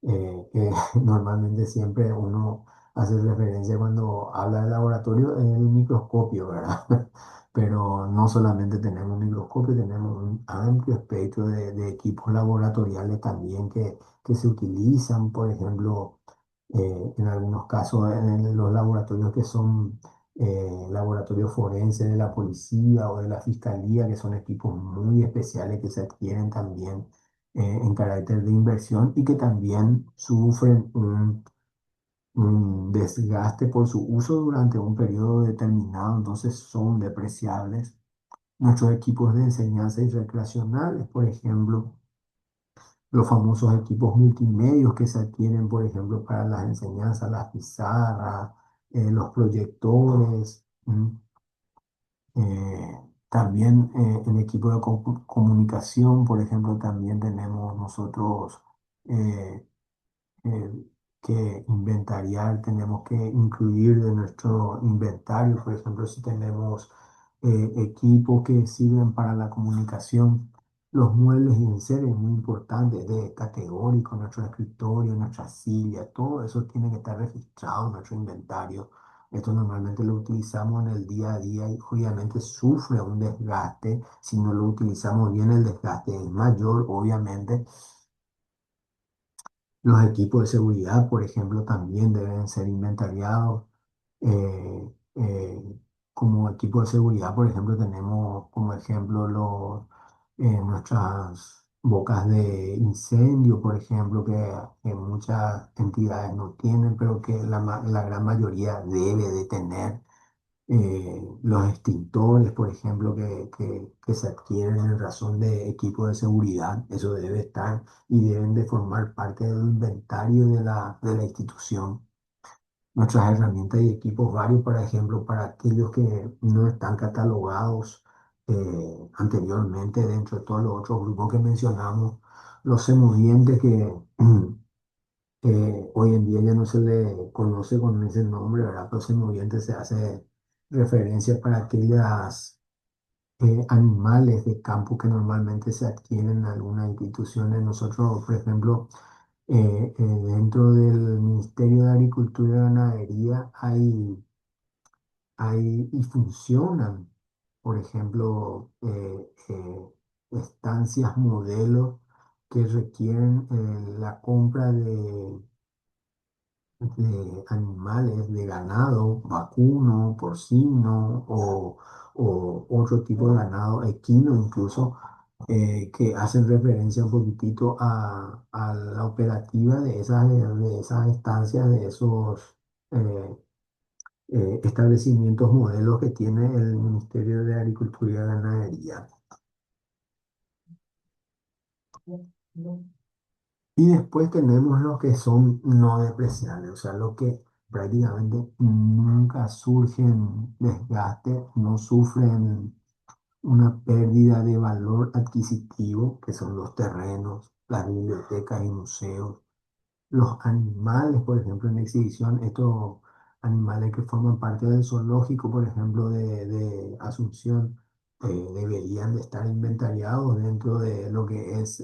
que normalmente siempre uno hace referencia cuando habla de laboratorio en el microscopio, ¿verdad? Pero no solamente tenemos un microscopio, tenemos un amplio espectro de equipos laboratoriales también que se utilizan, por ejemplo, en algunos casos en los laboratorios que son laboratorios forenses de la policía o de la fiscalía, que son equipos muy especiales que se adquieren también en carácter de inversión y que también sufren un desgaste por su uso durante un periodo determinado, entonces son depreciables. Nuestros equipos de enseñanza y recreacionales, por ejemplo, los famosos equipos multimedios que se adquieren, por ejemplo, para las enseñanzas, las pizarras, los proyectores. También en equipo de comunicación, por ejemplo, también tenemos nosotros eh, eh, que inventariar, tenemos que incluir de nuestro inventario, por ejemplo, si tenemos equipos que sirven para la comunicación, Los muebles y enseres muy importantes, de categórico, nuestro escritorio, nuestra silla, todo eso tiene que estar registrado en nuestro inventario. Esto normalmente lo utilizamos en el día a día y obviamente sufre un desgaste. Si no lo utilizamos bien, el desgaste es mayor, obviamente. Los equipos de seguridad, por ejemplo, también deben ser inventariados. Eh, eh, Como equipo de seguridad, por ejemplo, tenemos como ejemplo nuestras bocas de incendio, por ejemplo, que muchas entidades no tienen, pero que la gran mayoría debe de tener. Los extintores, por ejemplo, que se adquieren en razón de equipo de seguridad, eso debe estar y deben de formar parte del inventario de la institución. Nuestras herramientas y equipos varios, por ejemplo, para aquellos que no están catalogados anteriormente dentro de todos los otros grupos que mencionamos, los hemodientes que hoy en día ya no se le conoce con ese nombre, ¿verdad? Pero hemodientes se hace referencia para aquellas animales de campo que normalmente se adquieren en algunas instituciones. Nosotros, por ejemplo, dentro del Ministerio de Agricultura y Ganadería hay y funcionan, por ejemplo, estancias modelos que requieren la compra de animales, de ganado, vacuno, porcino o otro tipo de ganado, equino incluso, que hacen referencia un poquitito a la operativa de esas estancias, de esos establecimientos modelos que tiene el Ministerio de Agricultura y Ganadería. Y después tenemos los que son no depreciables, o sea, los que prácticamente nunca surgen desgaste, no sufren una pérdida de valor adquisitivo, que son los terrenos, las bibliotecas y museos. Los animales, por ejemplo, en exhibición, estos animales que forman parte del zoológico, por ejemplo, de Asunción, deberían de estar inventariados dentro de lo que es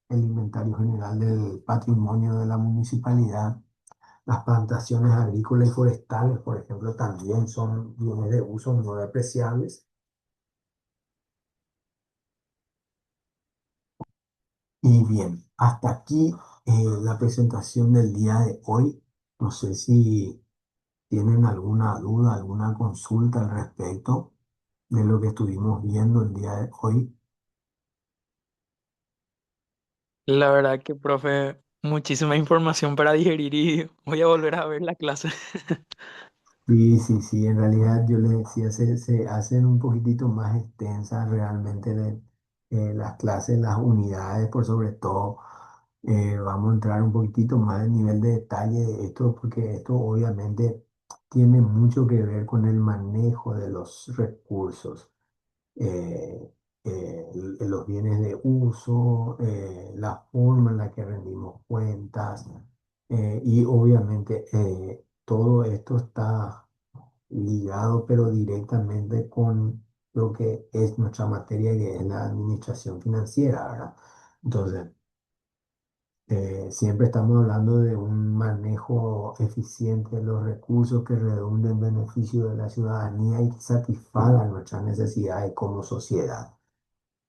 el inventario general del patrimonio de la municipalidad. Las plantaciones agrícolas y forestales, por ejemplo, también son bienes de uso no depreciables. Y bien, hasta aquí la presentación del día de hoy. No sé si ¿tienen alguna duda, alguna consulta al respecto de lo que estuvimos viendo el día de hoy? La verdad que, profe, muchísima información para digerir y voy a volver a ver la clase. Sí, sí, sí, en realidad yo les decía, se hacen un poquitito más extensas realmente las clases, las unidades, por sobre todo. Vamos a entrar un poquitito más en nivel de detalle de esto, porque esto obviamente tiene mucho que ver con el manejo de los recursos. eh, los bienes de uso, la forma en la que rendimos cuentas y obviamente todo esto está ligado pero directamente con lo que es nuestra materia que es la administración financiera, ¿verdad? Entonces, siempre estamos hablando de un manejo eficiente de los recursos que redunde en beneficio de la ciudadanía y que satisfaga nuestras necesidades como sociedad.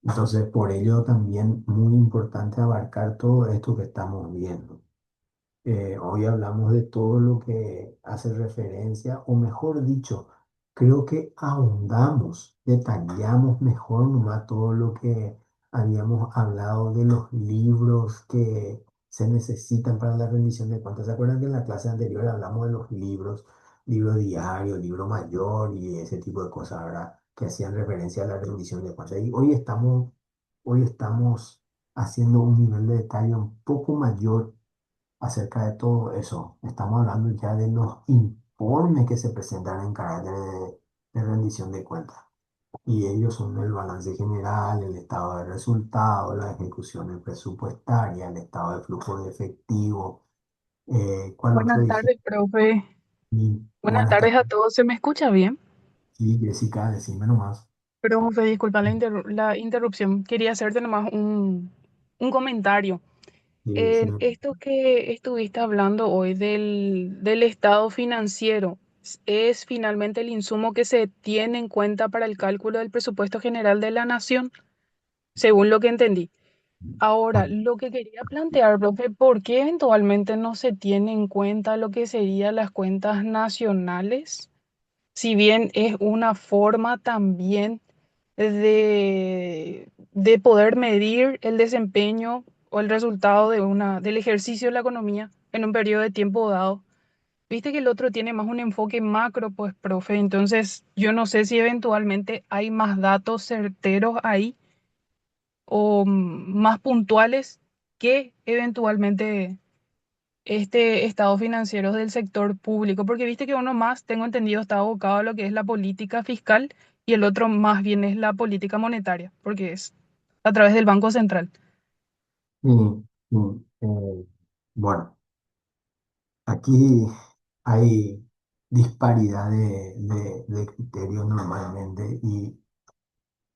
Entonces, por ello también muy importante abarcar todo esto que estamos viendo. Hoy hablamos de todo lo que hace referencia, o mejor dicho, creo que ahondamos, detallamos mejor nomás todo lo que habíamos hablado de los libros que se necesitan para la rendición de cuentas. ¿Se acuerdan que en la clase anterior hablamos de los libros, libro diario, libro mayor y ese tipo de cosas, ¿verdad? Que hacían referencia a la rendición de cuentas? Y hoy estamos haciendo un nivel de detalle un poco mayor acerca de todo eso. Estamos hablando ya de los informes que se presentan en carácter de rendición de cuentas. Y ellos son el balance general, el estado de resultados, las ejecuciones presupuestarias, el estado de flujo de efectivo. ¿Cuál otro Buenas dije? tardes, profe. Y Buenas buenas tardes a tardes. todos. ¿Se me escucha bien? Sí, Jessica, decime nomás. Profe, disculpa la interrupción. Quería hacerte nomás un comentario. Sí, sí. Esto que estuviste hablando hoy del estado financiero es finalmente el insumo que se tiene en cuenta para el cálculo del presupuesto general de la nación, según lo que entendí. Ahora, lo que quería plantear, profe, ¿por qué eventualmente no se tiene en cuenta lo que serían las cuentas nacionales? Si bien es una forma también de poder medir el desempeño o el resultado del ejercicio de la economía en un periodo de tiempo dado. Viste que el otro tiene más un enfoque macro, pues, profe. Entonces, yo no sé si eventualmente hay más datos certeros ahí o más puntuales que eventualmente este estado financiero del sector público, porque viste que uno más, tengo entendido, está abocado a lo que es la política fiscal y el otro más bien es la política monetaria, porque es a través del Banco Central. Sí, sí, bueno, aquí hay disparidad de criterios normalmente y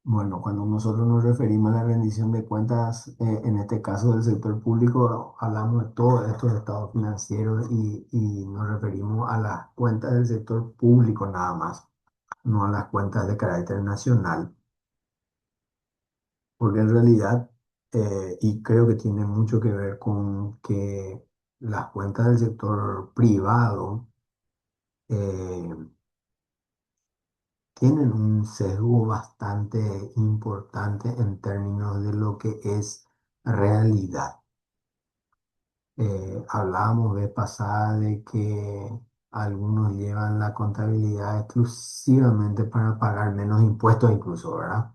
bueno, cuando nosotros nos referimos a la rendición de cuentas, en este caso del sector público, hablamos de todos estos estados financieros y nos referimos a las cuentas del sector público nada más, no a las cuentas de carácter nacional, porque en realidad, y creo que tiene mucho que ver con que las cuentas del sector privado eh, tienen un sesgo bastante importante en términos de lo que es realidad. Hablábamos vez pasada de que algunos llevan la contabilidad exclusivamente para pagar menos impuestos incluso, ¿verdad?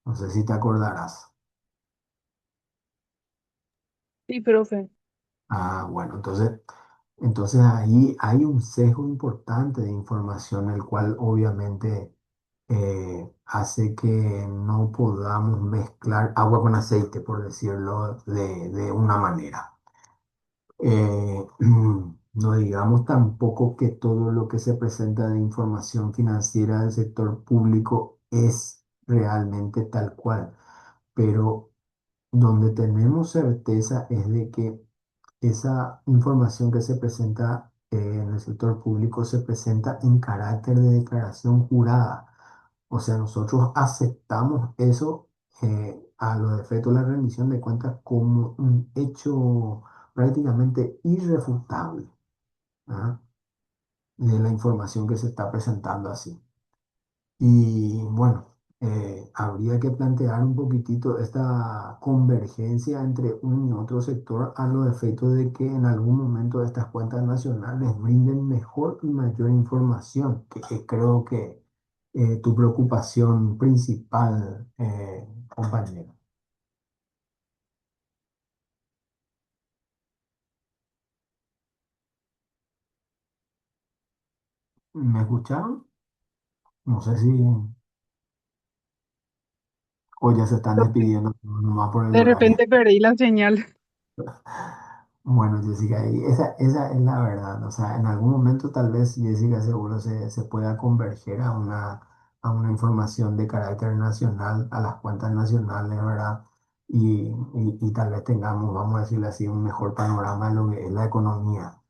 No sé si te acordarás. Sí, profe. Ah, bueno, entonces ahí hay un sesgo importante de información, el cual obviamente hace que no podamos mezclar agua con aceite, por decirlo de una manera. No digamos tampoco que todo lo que se presenta de información financiera del sector público es realmente tal cual, pero donde tenemos certeza es de que esa información que se presenta en el sector público se presenta en carácter de declaración jurada. O sea, nosotros aceptamos eso a los efectos de la rendición de cuentas como un hecho prácticamente irrefutable, ¿ah? De la información que se está presentando así. Y bueno, habría que plantear un poquitito esta convergencia entre un y otro sector a los efectos de que en algún momento estas cuentas nacionales brinden mejor y mayor información, que creo que tu preocupación principal, compañero. ¿Me escucharon? No sé si o ya se están despidiendo nomás por el De horario. repente perdí la señal. Bueno, Jessica, y esa es la verdad. O sea, en algún momento tal vez Jessica seguro se pueda converger a una información de carácter nacional, a las cuentas nacionales, ¿verdad? Y tal vez tengamos, vamos a decirlo así, un mejor panorama de lo que es la economía,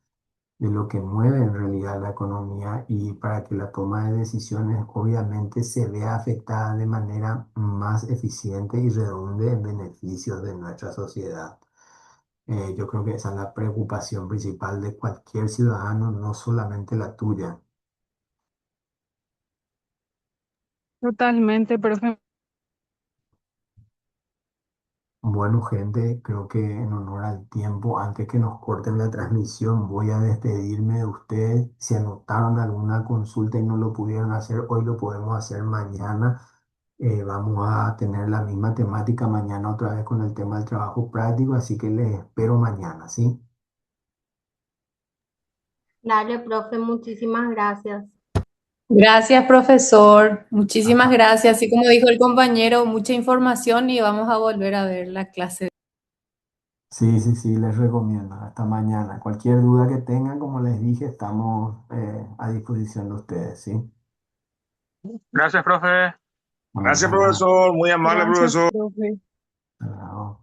de lo que mueve en realidad la economía y para que la toma de decisiones obviamente se vea afectada de manera más eficiente y redunde en beneficios de nuestra sociedad. Yo creo que esa es la preocupación principal de cualquier ciudadano, no solamente la tuya. Totalmente, profe. Bueno, gente, creo que en honor al tiempo, antes que nos corten la transmisión, voy a despedirme de ustedes. Si anotaron alguna consulta y no lo pudieron hacer, hoy lo podemos hacer mañana. Vamos a tener la misma temática mañana otra vez con el tema del trabajo práctico, así que les espero mañana, ¿sí? Dale, profe, muchísimas gracias. Gracias, profesor. Muchísimas Hasta- gracias. Así como dijo el compañero, mucha información y vamos a volver a ver la clase. Sí, sí, sí, les recomiendo. Hasta mañana. Cualquier duda que tengan, como les dije, estamos a disposición de ustedes, ¿sí? Gracias, profe. Bueno, Gracias, nada, profesor. Muy amable, Gracias, profesor. profe. nada.